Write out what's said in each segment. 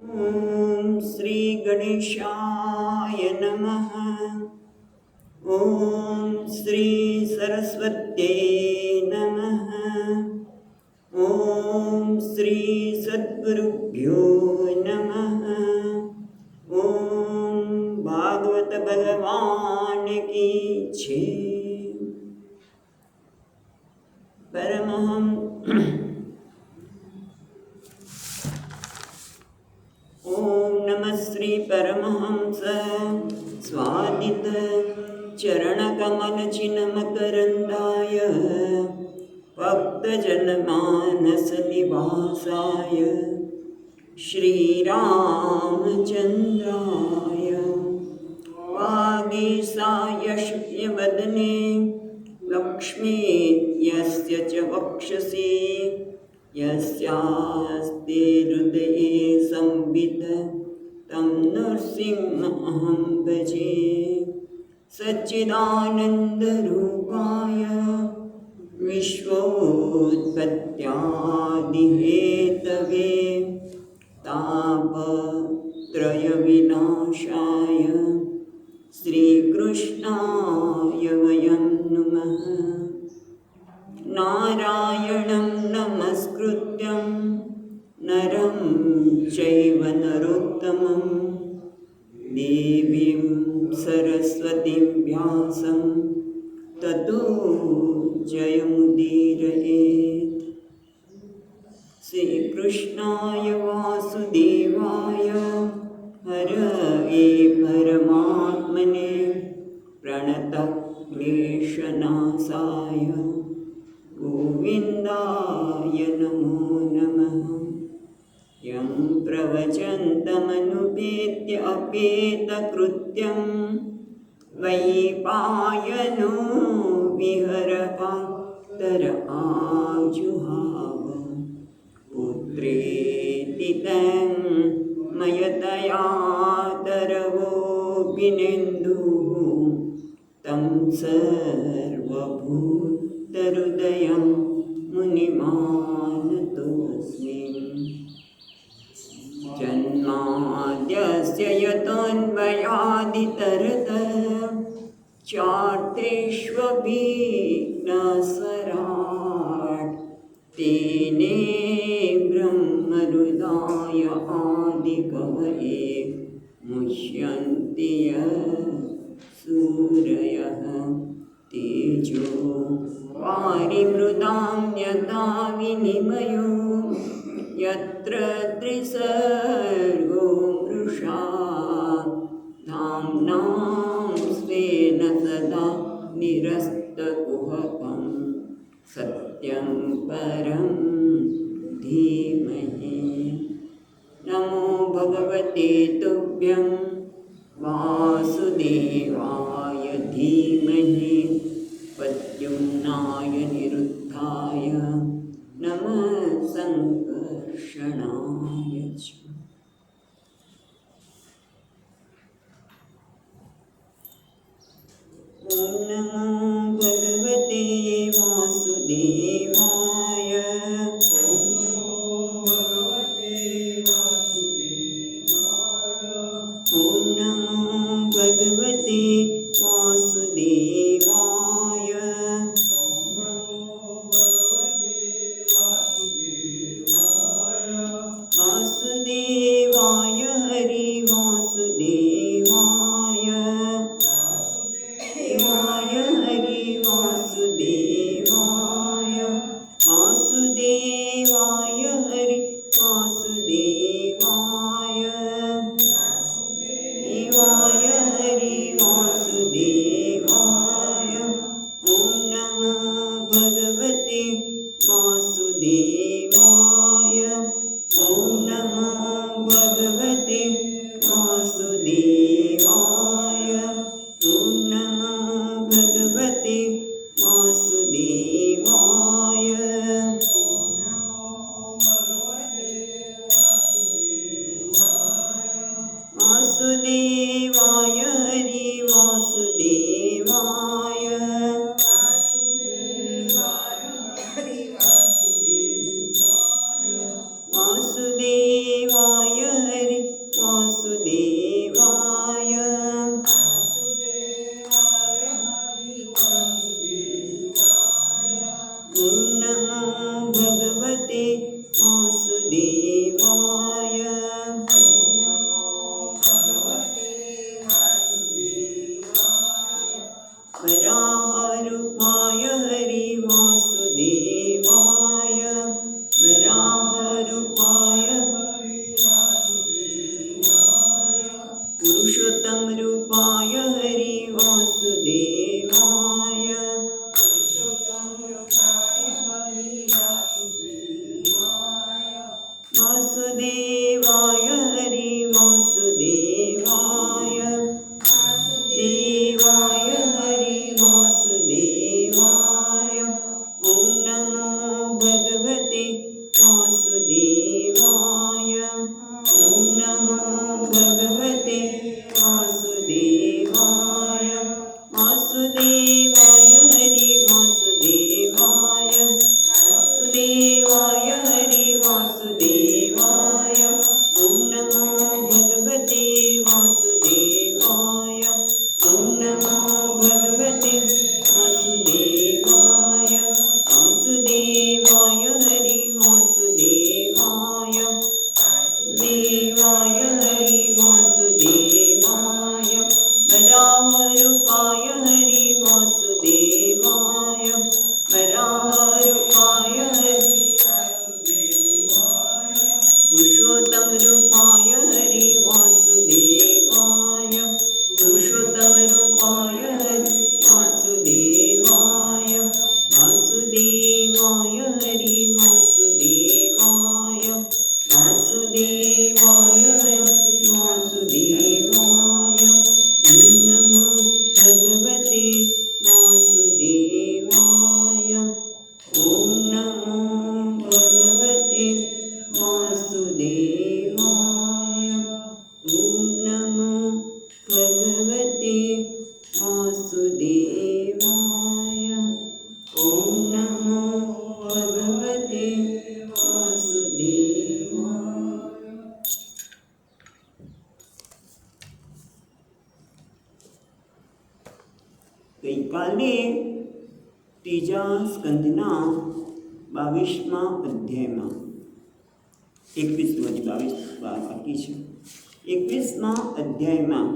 ॐ श्री गणेशाय नमः। ॐ श्री सरस्वत्यै नमः। ॐ श्री सद्गुरुभ्यो नमः। ॐ भागवत भगवान की जय। ओम नमः श्री परमहंस स्वादित चरणकमलचिन्मकरन्दाय भक्तजनमानस निवासाय श्रीरामचन्द्राय वागीशाय शुक्लवदने लक्ष्मी यस्य च वक्षसि यस्यास्ते हृदये संवित् तं नृसिंहमहं भजे। सच्चिदानन्दरूपाय विश्वोत्पत्त्यादिहेतवे तापत्रयविनाशाय श्रीकृष्णाय वयं नुमः। नारायणं नमस्कृत्यं नरं चैव नरोत्तमं देवीं सरस्वतीं व्यासं ततो जयमुदीरयेत्। श्रीकृष्णाय वासुदेवाय हरये परमात्मने प्रणतक्लेशनाशाय गोविन्दाय नमो नमः। यं प्रवचन्तमनुपेत्य अपेतकृत्यं वैपायनो विहरपात्तर आजुहाव पुत्रेति तं मयतया तरवोऽभिनेन्दुः तं सर्वभूतहृदयं मुनिमानतोऽस्मि। जन्माद्यस्य यतोऽन्वयादितरतः चार्तेष्वभिघ्नस्वराट् तेने ब्रह्महृदाय आदिकवये मुह्यन्ति सूरयः तेजो वारिमृदां यथा विनिमयो यत्र त्रिसर्गो मृषा धाम्ना स्वेन सदा निरस्तकुहकं सत्यं परं धीमहि। नमो भगवते तुभ्यं वासुदेवाय धीमहि प्रद्युम्नाय निरुद्धाय नमः संकर्षणाय च। ॐ नमो भगवते वासुदेवाय। ॐ नमो भगवते वासुदेवाय। वासुदेवाय हरि वासुदेवाय वाय पुरुषोत्तम रूपाय हरि वासुदेवाय वासुदेवाय हरि वासुदेवाय देवाय हरि वासुदेवाय ॐ नमो भगवते वासुदेवाय ॐ नमो भगवते वासुदेवाय वासुदेवाय हरि वासुदेवाय वासुदेवाय हरि वासुदेवाय ॐ नमो भगवते वासुदेवाय ॐ नमो भगवते वासुदेवाय वासुदेवाय हरि वासुदेवाय देवाय हरि वासुदेवाय वराहरूपाय हरि वासुदेवाय वराहरूपाय हरि पुरुषोत्तम रूपाय हरि वासुदेवाय पुरुषोत्तम रूपाय हरि वासुदेवाय वासुदेवाय हरि वासुदेवाय वासुदेवाय हरि वासुदेवाय ॐ नमो भगवते वासुदेवाय ॐ नमो भगवते वासुदेवाय ॐ नमो भगवते वासुदेवाय ॐ नमो भगवते वासुदेवाय। ગઈકાલે ત્રીજા સ્કંદના 22મા અધ્યાયમાં 21 બાકી છે 21મા અધ્યાયમાં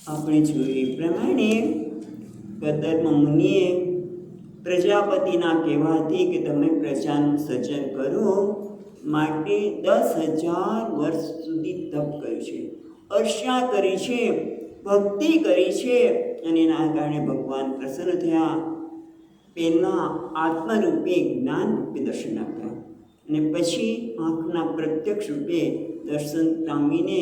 આપણે જોયું એ પ્રમાણે કદર્મ મુનિએ પ્રજાપતિના કહેવાથી કે તમે પ્રજાનું સર્જન કરો માટે 10,000 વર્ષ સુધી તપ કર્યું છે, અર્ચના કરી છે, ભક્તિ કરી છે અને એના કારણે ભગવાન પ્રસન્ન થયા. પહેલાં આત્મરૂપે જ્ઞાન રૂપે દર્શન આપ્યા અને પછી આંખના પ્રત્યક્ષ રૂપે દર્શન પામીને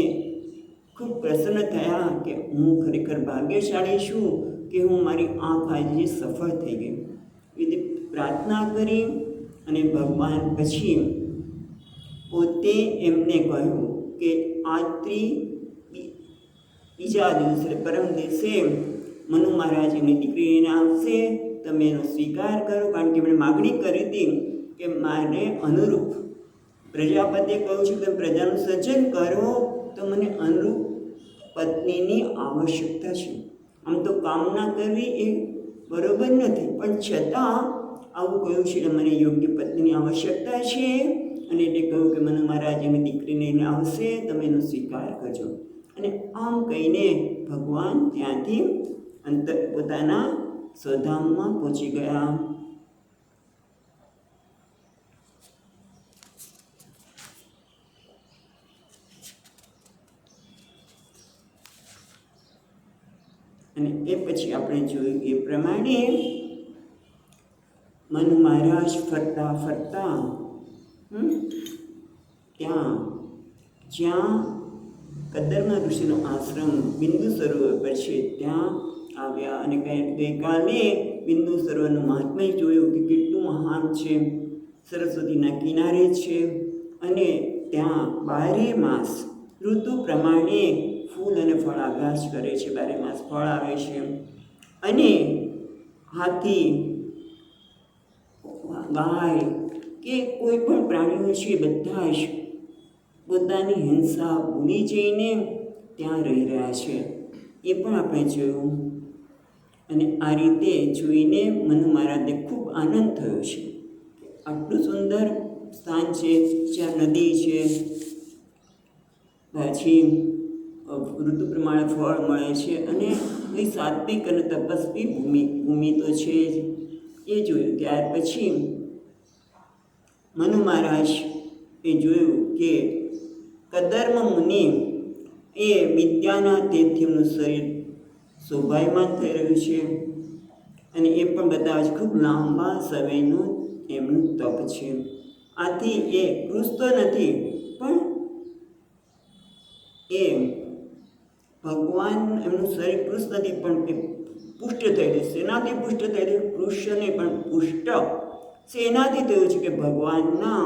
ખૂબ પ્રસન્ન થયા કે હું ખરેખર ભાગ્યશાળી છું કે હું મારી આંખ આજે સફળ થઈ ગઈ. એવી પ્રાર્થના કરી અને ભગવાન પછી પોતે એમને કહ્યું કે આજથી બીજા દિવસે પરમ દિવસે મનુ મહારાજ એમની દીકરીને આવશે, તમે એનો સ્વીકાર કરો. કારણ કે એમણે માગણી કરી હતી કે મારે અનુરૂપ પ્રજાપતિએ કહ્યું છે કે પ્રજાનું સર્જન કરો તો મને અનુરૂપ પત્નીની આવશ્યકતા છે. આમ તો કામના કરવી એ બરોબર નથી, પણ છતાં આવું કહ્યું છે કે મને યોગ્ય પત્નીની આવશ્યકતા છે અને એટલે કહ્યું કે મનુ મહારાજ એની દીકરીને એને આવશે, તમે એનો સ્વીકાર કરજો. અને આમ કહીને ભગવાન ત્યાંથી પોતાના સ્વધામમાં પહોંચી ગયા. અને એ પછી આપણે જોયું એ પ્રમાણે મનુ મહારાજ ફરતા ફરતા જ્યાં કદર્મ ઋષિનો આશ્રમ બિંદુ સરોવર પર છે ત્યાં આવ્યા. અને ગઈકાલે બિંદુ સરોવરનું મહાત્મ્ય જોયું કે કેટલું મહાન છે. સરસ્વતીના કિનારે છે અને ત્યાં 12 માસ ઋતુ પ્રમાણે ફૂલ અને ફળ આવ્યા જ કરે છે. 12 માસ ફળ આવે છે અને હાથી, ગાય કે કોઈ પણ પ્રાણીઓ છે બધા જ પોતાની હિંસા ભૂલી જઈને ત્યાં રહી રહ્યા છે. એ પણ આપણે જોયું. અને આ રીતે જોઈને મનુ મહારાજને ખૂબ આનંદ થયો છે. આટલું સુંદર સ્થાન છે જ્યાં નદી છે, પછી ઋતુ પ્રમાણે ફળ મળે છે અને એ સાત્વિક અને તપસ્વી ભૂમિ તો છે જ. એ જોયું. ત્યાર પછી મનુ મહારાજ એ જોયું કે કદર્મ મુનિ એ વિદ્યાના તેથી એમનું શરીર શોભાયમાન થઈ રહ્યું છે અને એ પણ બતાવે છે ખૂબ લાંબા સમયનું એમનું તપ છે. આથી એ કૃષ તો નથી પણ એ ભગવાન એમનું શરીર કૃષ નથી પણ એ પુષ્ટ થયેલું. શેનાથી પુષ્ટ થયેલું? કૃષ્ણ નહીં પણ પુષ્ટ શેનાથી થયું છે કે ભગવાનના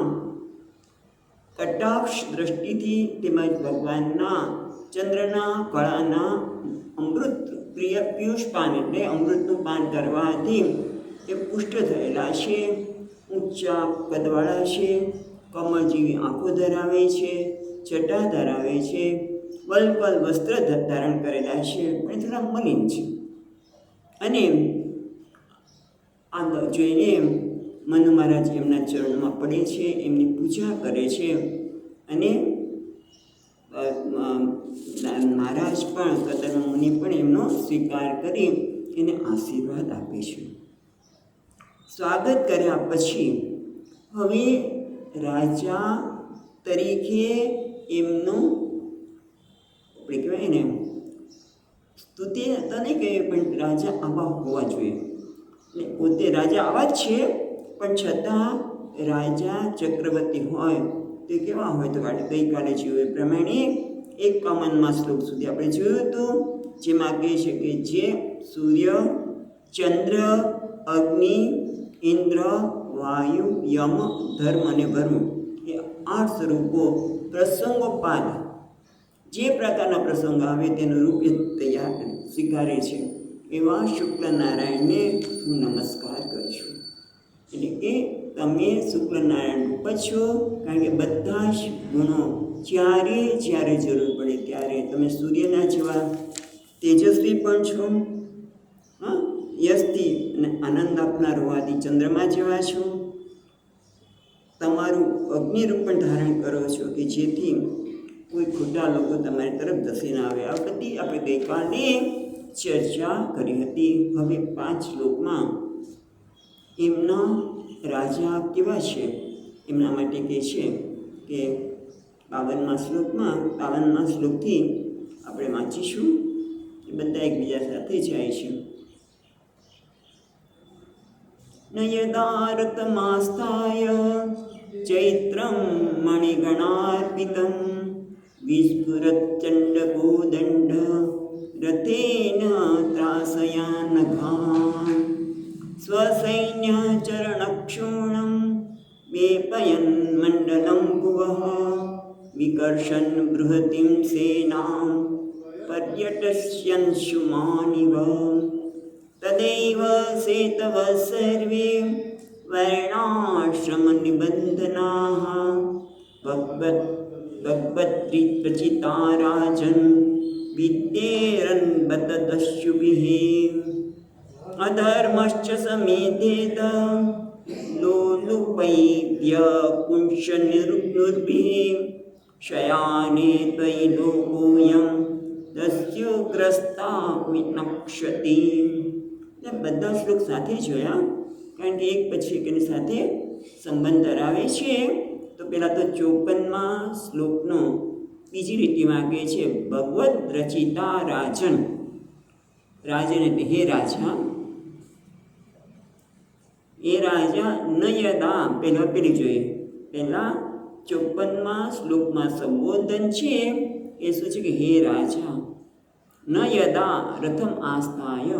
કટાક્ષ દ્રષ્ટિથી તેમજ ભગવાનના ચંદ્રના કળાના અમૃત પ્રિય પિયુષ પાન એટલે અમૃતનું પાન કરવાથી એ પુષ્ટ થયેલા છે, ઊંચા કદવાળા છે, કમળ જેવી આંખો ધરાવે છે, જટા ધરાવે છે, વલ્કલ વસ્ત્ર ધારણ કરેલા છે પણ થોડા મલિન છે. અને આ જોઈને મનુ મહારાજ એમના ચરણમાં પડે છે, એમની પૂજા કરે છે અને મહારાજ પણ કદર્મ મુનિ પણ એમનો સ્વીકાર કરી એને આશીર્વાદ આપે છે. સ્વાગત કર્યા પછી હવે રાજા તરીકે એમનું આપણે કહેવાય ને સ્તુતિ તો નહીં કહીએ પણ રાજા આવા હોવા જોઈએ. એટલે પોતે રાજા આવા જ છે પણ છતાં રાજા ચક્રવર્તી હોય તે કેવા હોય તો ગઈકાલે જોયું એ પ્રમાણે 51મા શ્લોક સુધી આપણે જોયું હતું, જેમાં કહે છે કે જે સૂર્ય, ચંદ્ર, અગ્નિ, ઇન્દ્ર, વાયુ, યમ, ધર્મ અને વર્મ એ 8 સ્વરૂપો પ્રસંગોપાત જે પ્રકારના પ્રસંગ આવે તેનું રૂપ તૈયાર સ્વીકારે છે એવા શુક્લનારાયણને હું નમસ્કાર કરું છું. એટલે કે તમે શુક્લનારાયણ રૂપ જ છો, કારણ કે બધા જ ગુણો જ્યારે જરૂર પડે ત્યારે તમે સૂર્યના જેવા તેજસ્વી પણ છો, યશથી અને આનંદ આપનાર હોવાથી ચંદ્રમા જેવા છો, તમારું અગ્નિરૂપ પણ ધારણ કરો છો કે જેથી કોઈ ખોટા લોકો તમારી તરફ ધસી ના આવે. આ બધી આપણે ગઈકાલે ચર્ચા કરી હતી. હવે 5 શ્લોકમાં એમના રાજા કેવા છે એમના માટે કહે છે કે 52મા શ્લોકથી આપણે વાંચીશું. એ બધા એકબીજા સાથે જાય છે. ન યદારતમાસ્તાય ચૈત્રમ મણિગણાર્પિતમ વિસ્ફુરચ્ચંડગોદંડ રથેન ત્રાસયાનઘાન સ્વસૈન્ય ચરણક્ષૂણમ વેપયન મંડલમ ભુવઃ વિકર્ષન બૃહતિમ સેનામ પર્યટસ્યંશુમાનિવ તદૈવ સેતવ સર્વે વર્ણાશ્રમનિબંધનાઃ ભગવદ્રીપ્રચિતા રાજન વિદ્યેરન્બતદસ્યુभिः અધર્મશ્ચ સમેધેત લોલુપૈવ્ય પુંશનિર્ભિः શયાને ત્વયિ લોકોऽયં દસ્યુગ્રસ્તા વિનક્ષ્યતિ. બધા શ્લોક સાથે જોયા, કારણ કે એક પછી એક એની સાથે સંબંધ ધરાવે છે. તો પહેલાં તો 54મા શ્લોકનો બીજી રીતિમાં કહે છે ભગવદ રચિતા રાજન. રાજન એટલે હે રાજા, એ રાજા ન યદા પેલી જોઈએ. પહેલાં 54મા શ્લોકમાં સંબોધન છે એ શું છે કે હે રાજા, ન યદા રથમ આસ્થાય,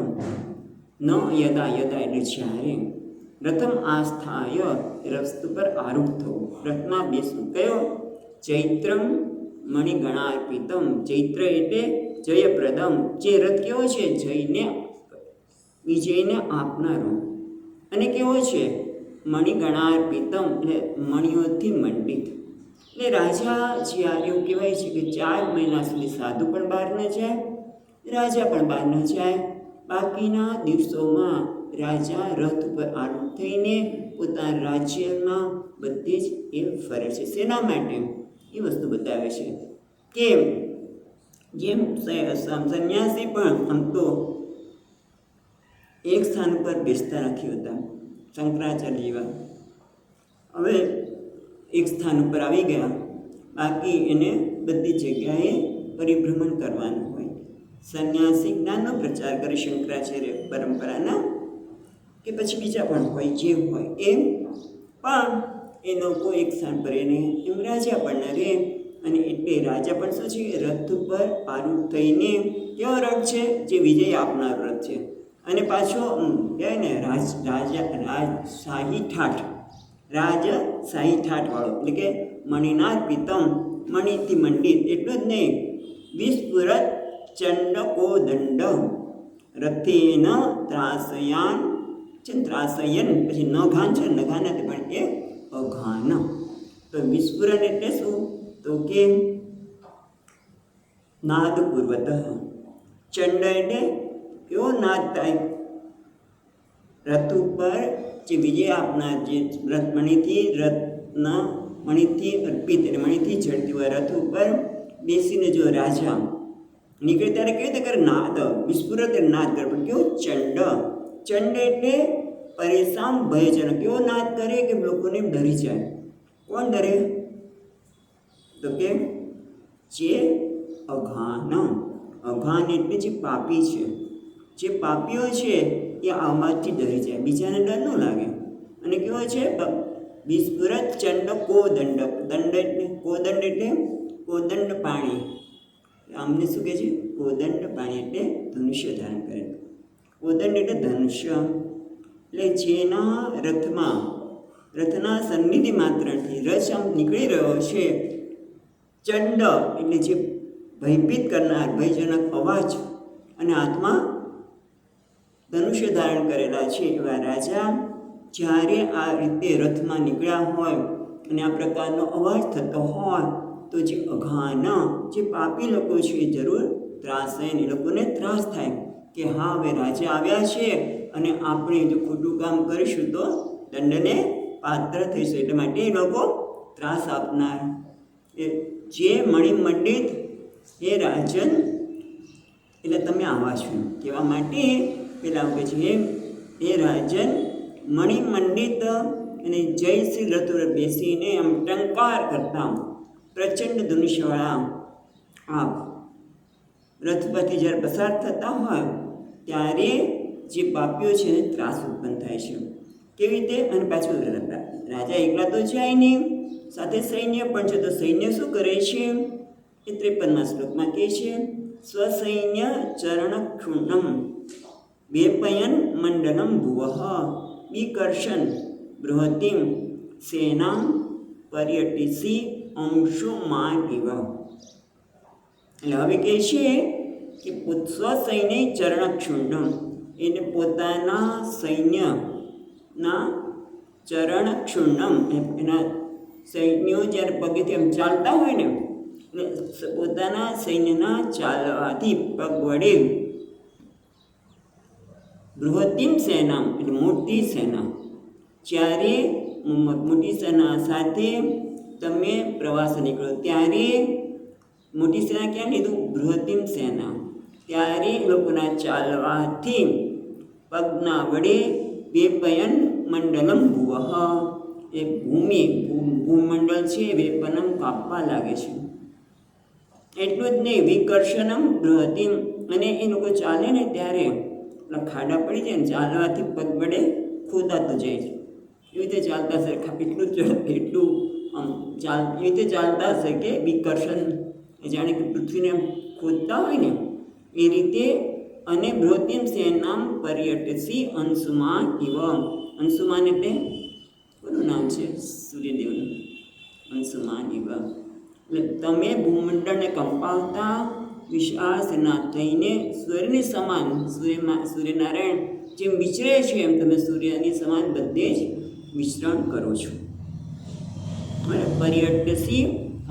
ન યદા એટલે જ્યારે, રથમ આસ્થાય રથ પર આરૂઢ થવું, રથમાં બેસવું. કયો? ચૈત્રમ મણિગણાર્પિતમ. ચૈત્ર એટલે જયપ્રદમ. જે રથ કેવો છે? વિજયને આપનારો. અને કેવો છે? મણિગણાર્પિતમ એટલે મણિઓથી મંડિત. એટલે રાજા જ્યારે એવું કહેવાય છે કે 4 મહિના સુધી સાધુ પણ બહાર ન જાય, રાજા પણ બહાર ન જાય. બાકીના દિવસોમાં રાજા રથ ઉપર આરૂઢ થઈને પોતાના રાજ્યમાં બધે જ એ ફરે છે. શેના માટે? એ વસ્તુ બતાવે છે કે જેમ સંન્યાસી પણ આમ તો એક સ્થાન પર બેસતા નથી હોતા, શંકરાચાર્ય જેવા. હવે એક સ્થાન ઉપર આવી ગયા બાકી એને બધી જગ્યાએ પરિભ્રમણ કરવાનું હોય. સંન્યાસી જ્ઞાનનો પ્રચાર કરે શંકરાચાર્ય પરંપરાના, કે પછી બીજા પણ હોય જે હોય એમ, પણ એ લોકો એક સ્થાન પર એને એમ રાજા પણ ન રહે. અને એટલે રાજા પણ શું છે, રથ ઉપર આરૂઢ થઈને, કેવો રથ છે, જે વિજય આપનાર રથ છે. અને પાછો કહેવાય ને શાહી ઠાઠ, શાહી ઠાઠવાળો, એટલે કે મણિનાથ પીતમ, મણિથી મંડિત. એટલું જ નહીં, વિસ્ફુરત ચંડકો દંડ રથેન ત્રાસયાન છે, ત્રાસયન, પછી નઘાન છે, નઘાન નથી પણ એ અઘાન. તો વિસ્ફુરન એટલે શું, તો કે નાદ પૂર્વત. ચંડ એટલે કેવો નાદ થાય, રથ ઉપર જે વિજય આપનાર, જે મણિથી અર્પિત એટલે મણિથી ચડતી હોય રથ ઉપર બેસીને જો રાજા નીકળે ત્યારે કેવી રીતે કરે, નાદ, વિસ્ફુરત એટલે નાદ કરે. પણ કેવું, ચંડ એટલે પરેશાન ભયજનક, કેવો નાદ કરે કે લોકોને ડરી જાય. કોણ ડરે, તો કે જે અઘાન એટલે જે પાપી છે, જે પાપીઓ છે એ આમાંથી ડરી જાય, બીજાને ડર ન લાગે. અને કેવો છે, વિસ્ફુરત ચંડ કોદંડ, દંડ એટલે કોદંડ એટલે કોદંડ પાણી, અમને શું કહે છે, કોદંડ પાણી એટલે ધનુષ્ય ધારણ કરે. કોદંડ એટલે ધનુષ્ય, એટલે જેના રથના સન્નિધિ માત્રથી રથ આમ નીકળી રહ્યો છે. ચંડ એટલે જે ભયભીત કરનાર, ભયજનક અવાજ, અને હાથમાં ધનુષ્ય ધારણ કરેલા છે એવા રાજા જ્યારે આ રીતે રથમાં નીકળ્યા હોય અને આ પ્રકારનો અવાજ થતો હોય, તો જે અઘાન, જે પાપી લોકો છે એ જરૂર ત્રાસેન, એ લોકોને ત્રાસ થાય કે હા, હવે રાજા આવ્યા છે અને આપણે જો ખોટું કામ કરીશું તો દંડને પાત્ર થઈશું. એટલે માટે એ લોકો ત્રાસ આપનાર એ જે મણિમંડિત એ રાજન, એટલે તમે આવા છો કહેવા માટે પેલા કહે છે, એ રાજન મણિમંડિત અને જય શ્રી રથ ઉપર બેસીને આમ ટંકાર કરતા પ્રચંડ ધનુષ્યવાળા આપ રથ પરથી જ્યારે પસાર થતા હોય ત્યારે જે પાપીઓ છે એને ત્રાસ ઉત્પન્ન થાય છે. કેવી રીતે, અને પાછું રાજા એકલા તો જાય નહીં, સાથે સૈન્ય પણ છે. તો સૈન્ય શું કરે છે, એ 53મા શ્લોકમાં કહે છે, સ્વસૈન્ય ચરણ ક્ષુણ્ણમ વેપયન મંડનમ ભુવઃ વિકર્ષન બૃહતિમ સેનામ પર્યટિસી અંશુમાન ઇવ. એટલે હવે કહે છે કે સ્વસૈન્ય ચરણ ક્ષુણ્ણમ, એને પોતાના સૈન્યના ચરણ ક્ષુણ્ણમ, એના સૈન્યો જ્યારે પગેથી એમ ચાલતા હોય ને, એટલે પોતાના સૈન્યના ચાલવાથી પગ વડે બૃહતિમ સેના એટલે મોટી સેના, જ્યારે મોટી સેના સાથે તમે પ્રવાસ નીકળો ત્યારે, મોટી સેના ક્યાં લીધું, બૃહતિમ સેના, ત્યારે લોકોના ચાલવાથી પગના વડે વેપયન મંડલમ ભુવઃ, એ ભૂમંડળ છે વેપનમ કાપવા લાગે છે. એટલું જ નહીં, વિકર્ષણમ બૃહતિમ, અને એ લોકો ચાલે ને ત્યારે ખાડા પડી જાય ને, ચાલવાથી પગ વડે ખોદાતું જાય છે. એવી રીતે ચાલતા હશે, એટલું એવી રીતે ચાલતા હશે કે વિકર્ષણ, જાણે કે પૃથ્વીને ખોદતા હોય ને એ રીતે. અને બૃહતિમ સેનામ પર્યટસી અંશુમાન ઇવ, અંશુમાન એટલે કોનું નામ છે, સૂર્યદેવનું, અંશુમાન ઇવ. એટલે તમે ભૂમંડળને કંપાવતા વિશાળ સેના થઈને સૂર્યની સમાન, સૂર્યનારાયણ જેમ વિચરે છે એમ તમે સૂર્યની સમાન બધે જ વિચરણ કરો છો. પર્યટસી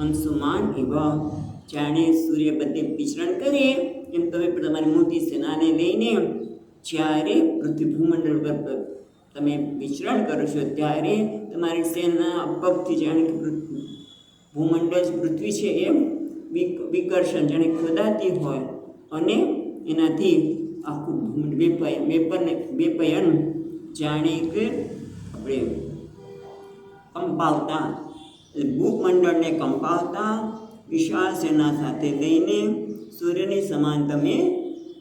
અંશુમાન ઇવ, જાણે સૂર્ય બધે વિચરણ કરે એમ તમે તમારી મોટી સેનાને લઈને જ્યારે પૃથ્વી ભૂમંડળ પર તમે વિચરણ કરો છો ત્યારે તમારી સેના પગથી જાણે કે ભૂમંડળ પૃથ્વી છે એમ વિકર્ષણ જાણે ખોદાતી હોય, અને એનાથી આખું વેપયન જાણે કે આપણે કંપાવતા ભૂમંડળને કંપાવતા વિશાળ સેના સાથે લઈને સૂર્યની સમાન તમે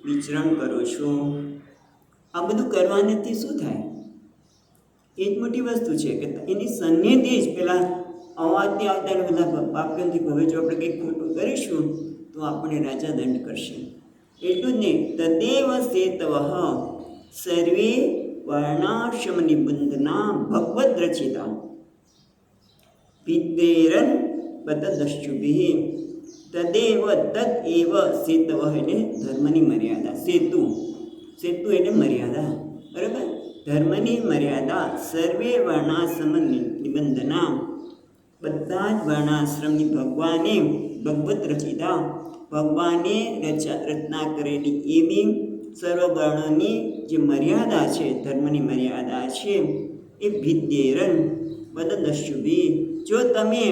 વિચરણ કરો છો. આ બધું કરવાથી શું થાય? એ જ મોટી વસ્તુ છે કે એની સન્નિધિ જ પેલા અવાજથી આવતા બધા પાપીઓથી હવે જો આપણે કંઈક ખોટું કરીશું તો આપણે રાજા દંડ કરશે. એટલું જ નહીં, તદેવ સેતવ સર્વે વર્ણાશ્રમ નિબંધના ભગવદ રચિતા વિદ્વેરન બતદશ્યુભિ. તદેવ તદ એવ સેતવ એટલે ધર્મની મર્યાદા. સેતુ એટલે મર્યાદા, બરાબર? ધર્મની મર્યાદા સર્વે વર્ણાશ્રમ નિબંધના, બધા જ વર્ણાશ્રમની ભગવાને ભગવત રચિતા, ભગવાને રચના કરેલી એવી સર્વવર્ણની જે મર્યાદા છે, ધર્મની મર્યાદા છે, એ ભિદ્યેરન બદદસ્યુભિ. જો તમે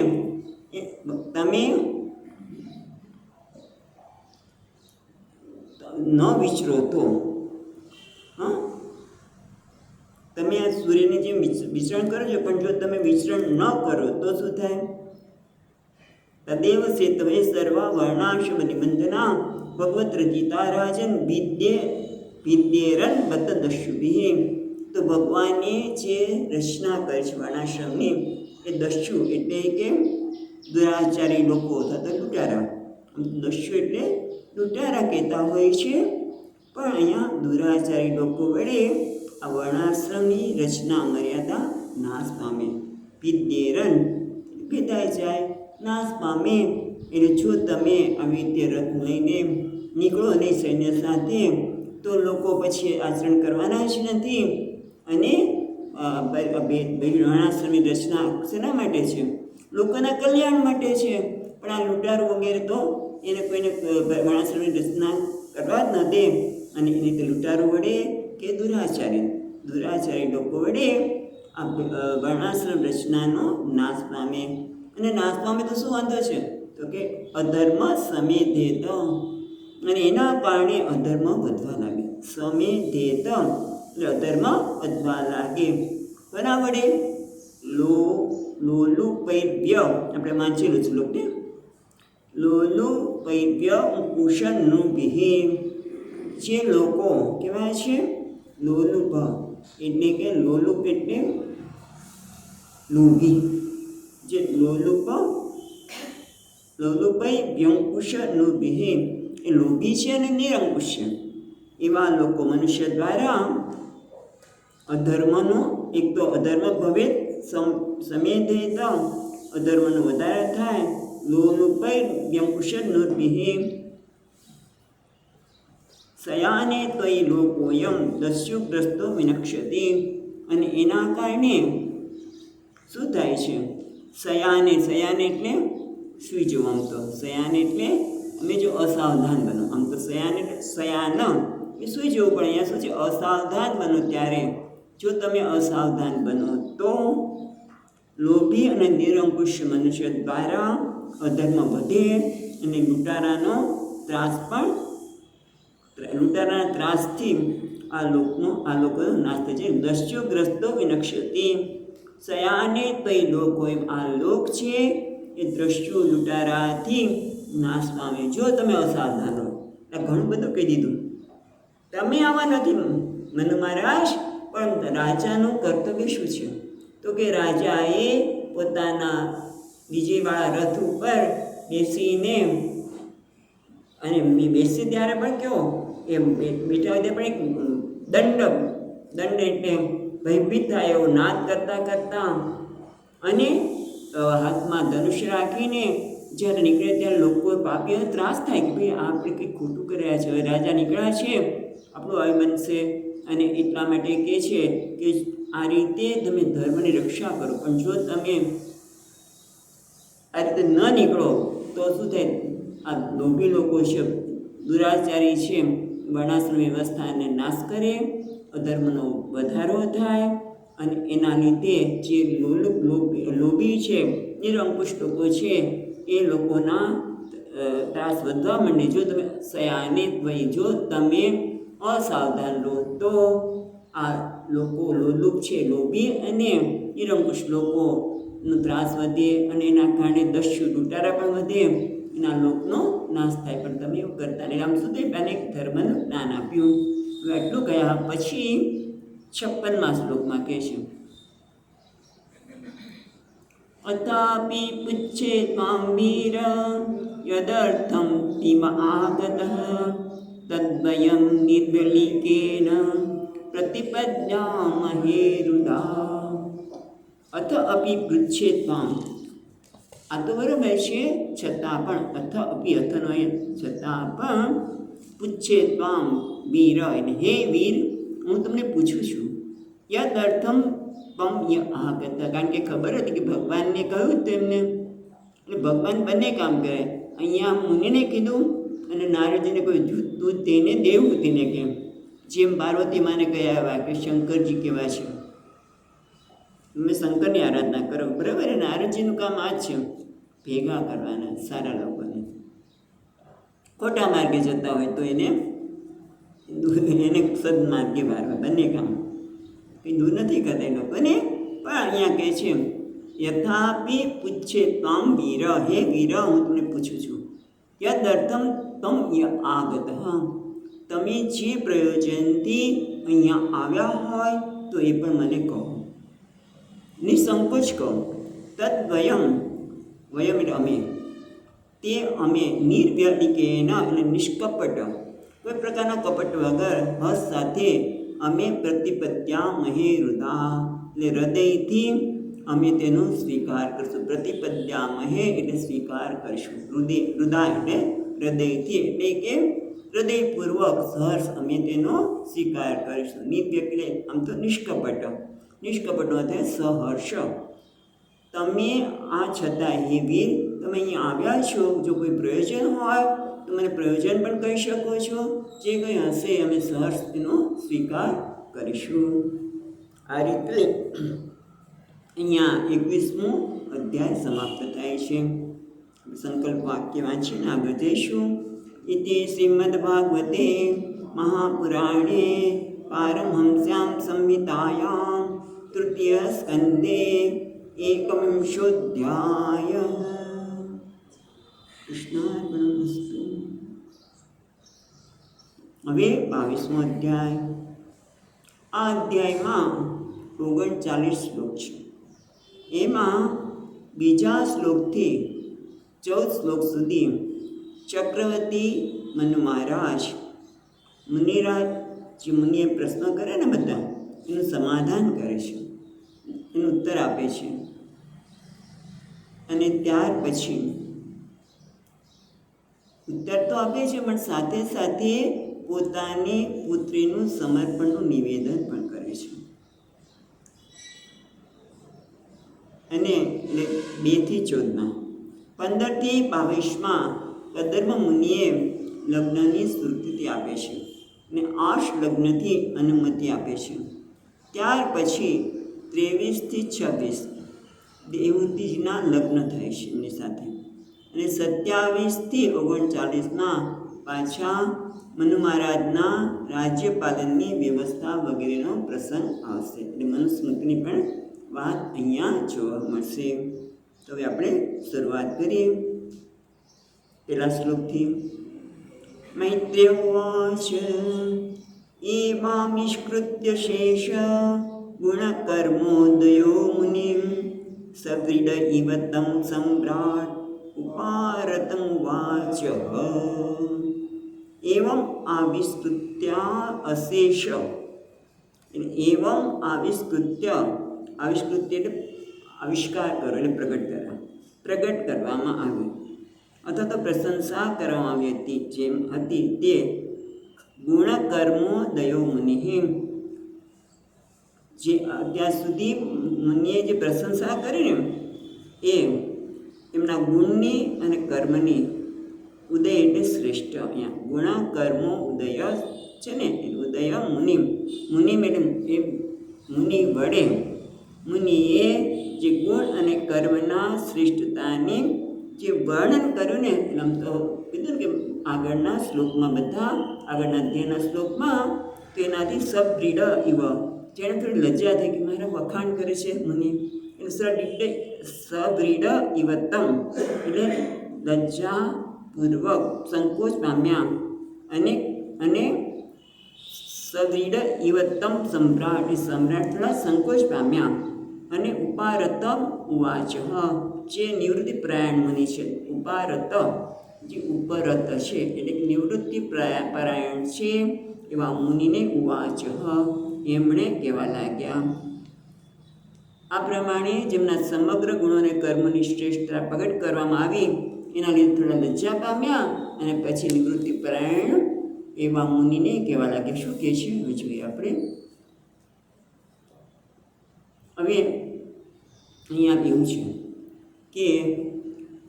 ન વિચરો તો, તમે આ સૂર્યની જેમ વિચરણ કરો છો, પણ જો તમે વિચરણ ન કરો તો શું થાય? તદેવ સેતવે સર્વ વર્ણાશ્રમ નિબંધના ભગવત રચિતા રાજન વિદ્યેરન બતદસ્યુભિ. તો ભગવાને જે રચના કરી છે વર્ણાશ્રમની, એ દસ્યુ એટલે કે દુરાચારી લોકો થતા લૂંટારા. દસ્યુ એટલે લૂંટારા કહેતા હોય છે, પણ અહીંયા દુરાચારી લોકો વડે આ વર્ણાશ્રમની રચના મર્યાદા નાશ પામે. વિદ્યેરન ભેદાઈ જાય, નાશ પામે. એટલે જો તમે આવી રીતે રથ લઈને નીકળો નહીં સૈન્ય સાથે, તો લોકો પછી આચરણ કરવાના જ નથી. અને વર્ણાશ્રમની રચના શેના માટે છે? લોકોના કલ્યાણ માટે છે. પણ આ લૂંટારો વગેરે તો એને કોઈને વર્ણાશ્રમની રચના કરવા જ ન દે. અને એ રીતે લૂંટારો વડે કે દુરાચારી લોકો વડે આ વર્ણાશ્રમ રચનાનો નાશ પામે. અને નાશ પામે તો શું વાંધો છે? તો કે અધર્મ સમેધેત, અને એના કારણે અધર્મ વધવા લાગે. સમેધેત એટલે અધર્મ વધવા લાગે. કોના વડે? લોલુપૈભ્ય, આપણે વાંચેલું શ્લોક ને, લોલુપૈભ્ય કુશનુભિ. જે લોકો કહેવાય છે લોલુપ, એટલે કે લોલુપ એટલે લોભી. જે લોલુપૈભ્યંકુશનુભિ એ લોભી છે અને નિરંકુશ છે. એવા લોકો મનુષ્ય દ્વારા અધર્મનો, એક તો અધર્મ ભવે સમેધેત, અધર્મનો વધારે થાય. લોલુપૈભ્યંકુશનુભિ સયાને ત્વયિ લોકોયમ દસ્યુગ્રસ્તો વિનક્ષતિ. અને એના કારણે શું થાય છે? સયાને એટલે સુઈ જવું. આમ તો સયાન એટલે અમે જો અસાવધાન બનો, આમ તો સયાન એ સુઈ જવું, પણ અહીંયા શું છે? અસાવધાન બનો. ત્યારે જો તમે અસાવધાન બનો તો લોભી અને નિરંકુશ મનુષ્ય દ્વારા અધર્મ વધે, અને લૂંટારાના ત્રાસથી આ લોકોનો નાશ થાય છે. દસ્યુગ્રસ્તો વિનક્ષતિ સયાને તૈ લોકો, એમ આ લોક છે એ દ્રશ્યો લૂંટારાથી નાશ પામે. જો તમે અસાવધાન રહો. ઘણું બધું કહી દીધું. તમે આવા નથી મનુ મહારાજ, પણ રાજાનું કર્તવ્ય શું છે? તો કે રાજાએ પોતાના વિજયવાળા રથ ઉપર બેસીને, અને બેસી ત્યારે પણ કેવો એ બેઠા હોય પણ એક દંડ એટલે ભયભીત થાય એવો નાદ કરતા અને હાથમાં ધનુષ્ય રાખીને જ્યારે નીકળે ત્યારે લોકો પાપીઓને ત્રાસ થાય કે ભાઈ આપણે કંઈક ખોટું કર્યા છે, હવે રાજા નીકળ્યા છે, આપણું આવી બનશે. અને એટલા માટે કહે છે કે આ રીતે તમે ધર્મની રક્ષા કરો. પણ જો તમે આ રીતે ન નીકળો તો શું થાય? આ લોભી લોકો છે, દુરાચારી છે, વર્ણાશ્રમ વ્યવસ્થાને નાશ કરે, અધર્મનો વધારો થાય. અને એના લીધે જે લોભી છે, નિરંકુશ લોકો છે, એ લોકોના ત્રાસ વધવા માંડે. જો તમે સયાને જો તમે અસાવધાન રહો તો આ લોકો લોલુપ છે, લોભી અને નિરંકુશ લોકો નો ત્રાસ વધે અને એના કારણે દસ્યુ લૂંટારા પણ વધે, એના લોકનો નાશ થાય. પણ તમે એવું કરતા નહીં. રામસુદેવને ધર્મનું જ્ઞાન આપ્યું. હવે આટલું કહ્યા પછી 56મા શ્લોકમાં કહે છે, અથાપિ પુચ્છે ત્વાં વીર યદર્થમ તિમ આગતઃ તદ્વયં નિર્બલિકેન પ્રતિપદ્યામહે રુદા. અથ અપી પૃચ્છે ત્વાં, આ તો બરાબર છે, છતાં પણ અથ અપી અથનો છતાં પણ પૂછે ત્વામ વીર, એટલે હે વીર હું તમને પૂછું છું, યદ અર્થમ ત્વમ આગત, કારણ કે ખબર હતી કે ભગવાનને કહ્યું તેમને, એટલે ભગવાન બંને કામ કરે. અહીંયા મુનિને કીધું અને નારદજીને કહ્યું, તું તેને દેવહૂતિને કેમ, જેમ પાર્વતી માને કહ્યા કે શંકરજી કેવા છે, તમે શંકરની આરાધના કરો. બરાબર, નારદજીનું કામ આ જ છે, ભેગા કરવાના સારા લોકોને. ખોટા માર્ગે જતા હોય તો એને સદમાર્ગે વાળવા, બંને કામ કંઈ દૂર નથી કરતા એ લોકોને. પણ અહીંયા કહે છે, યથાપી પૂછે ત્વામ વીર, હે વીર હું તમને પૂછું છું, યદર્થમ તમ આગત, તમે જે પ્રયોજનથી અહીંયા આવ્યા હોય તો એ પણ મને કહો, નિસંકોચ કહો. તદ્વયમ, વયમ એટલે અમે, તે અમે નિર્વ્યલિકેન એટલે નિષ્કપટ, કોઈ પ્રકારના કપટ વગર હસ સાથે અમે પ્રતિપદ્યામહે રુદા, એટલે હૃદયથી અમે તેનો સ્વીકાર કરશું. પ્રતિપદ્યામહે એટલે સ્વીકાર કરશું. રુદા એટલે હૃદયથી, એટલે કે હૃદયપૂર્વક સહર્ષ અમે તેનો સ્વીકાર કરીશું. નિર્વ્યક એટલે આમ તો નિષ્કપટ, નિષ્કપટનો થાય સહર્ષ. તમે આ છતાં હે વીર તમે અહીંયા આવ્યા છો, જો કોઈ પ્રયોજન હોય તો મને પ્રયોજન પણ કહી શકો છો, જે કંઈ હશે અમે સહર્ષ તેનો સ્વીકાર કરીશું. આ રીતે અહીંયા 21મો અધ્યાય સમાપ્ત થાય છે. સંકલ્પ વાક્ય વાંચીને આગળ જઈશું. ઇતિ શ્રીમદ્ભાગવતે મહાપુરાણે પારમહંસ્યામ સંહિતાયામ તૃતીય સ્કંદે એકવિંશોધ્યાય. કૃષ્ણાર્પણમસ્તુ. હવે 22મો અધ્યાય. આ અધ્યાયમાં 39 શ્લોક છે. એમાં બીજા શ્લોકથી 14 શ્લોક સુધી ચક્રવર્તી મનુ મહારાજ, મુનિરાજ જે મુનિએ પ્રશ્નો કરે ને બધા, એનું સમાધાન કરે છે, એનો ઉત્તર આપે છે. અને ત્યાર પછી ઉત્તર તો આપે છે પણ સાથે સાથે પોતાની પુત્રીનું સમર્પણનું નિવેદન પણ કરે છે. અને 2 થી 14માં 15 થી 22માં કદર્મ મુનિએ લગ્નની સ્વીકૃતિ આપે છે અને આશ લગ્નથી અનુમતિ આપે છે. ત્યાર પછી 23 થી 26 દેવહૂતિજીના લગ્ન થાય છે એમની સાથે. અને 27 થી 39માં પાછા મનુ મહારાજના રાજ્યપાલનની વ્યવસ્થા વગેરેનો પ્રસંગ આવશે. એટલે મનુસ્મૃતિની પણ વાત અહીંયા જોવા મળશે. તો હવે આપણે શરૂઆત કરીએ પહેલા શ્લોકથી. મૈત્રેયવાચ એવામિષ્કૃત્ય શેષ ગુણકર્મોદયો મુનિમ સવ્રીડ ઇવ તમ સમ્રાટ ઉપારતં વાચ. એવં આવિષ્કૃત્યા અશેષ, એવં આવિષ્કૃત્ય, આવિષ્કૃત્ય એટલે આવિષ્કાર કરો એટલે પ્રગટ કરવામાં આવ્યું અથવા તો પ્રશંસા કરવામાં આવી હતી, જેમ હતી તે ગુણકર્મો દયો મુનિ, જે અત્યાર સુધી મુનિએ જે પ્રશંસા કરી ને એ એમના ગુણની અને કર્મની. ઉદય એટલે શ્રેષ્ઠ. અહીંયા ગુણ કર્મો ઉદય છે ને, ઉદય મુનિ, મુનિ એટલે એ મુનિ વડે મુનિએ જે ગુણ અને કર્મના શ્રેષ્ઠતાની જે વર્ણન કર્યું ને, આમ તો કીધું કે આગળના શ્લોકમાં બધા આગળના અધ્યાયના શ્લોકમાં તો એનાથી સબ્રીડ ઇવ, જેને થોડી લજ્જા થઈ કે મારા વખાણ કરે છે મુનિ, એટલે સરળ સવ્રીડ ઇવતમ એટલે લજ્જાપૂર્વક સંકોચ પામ્યા અને અને સવ્રીડ ઇવતમ સમ્રાટ સમ્રાટના સંકોચ પામ્યા અને ઉપારત ઉવાચ જે નિવૃત્તિ પરાયણ મુનિ છે ઉપારત જે ઉપરત છે એટલે કે નિવૃત્તિ પરાયણ છે એવા મુનિને ઉવાચ એમણે કહેવા લાગ્યા. આ પ્રમાણે જેમના સમગ્ર ગુણોને કર્મની શ્રેષ્ઠતા પ્રગટ કરવામાં આવી એના લીધે થોડા લજ્જા પામ્યા અને પછી નિવૃત્તિ પરાયણ એવા મુનિને કહેવા લાગ્યા. શું કહે છે હવે જોઈએ આપણે. હવે અહીંયા એવું છે કે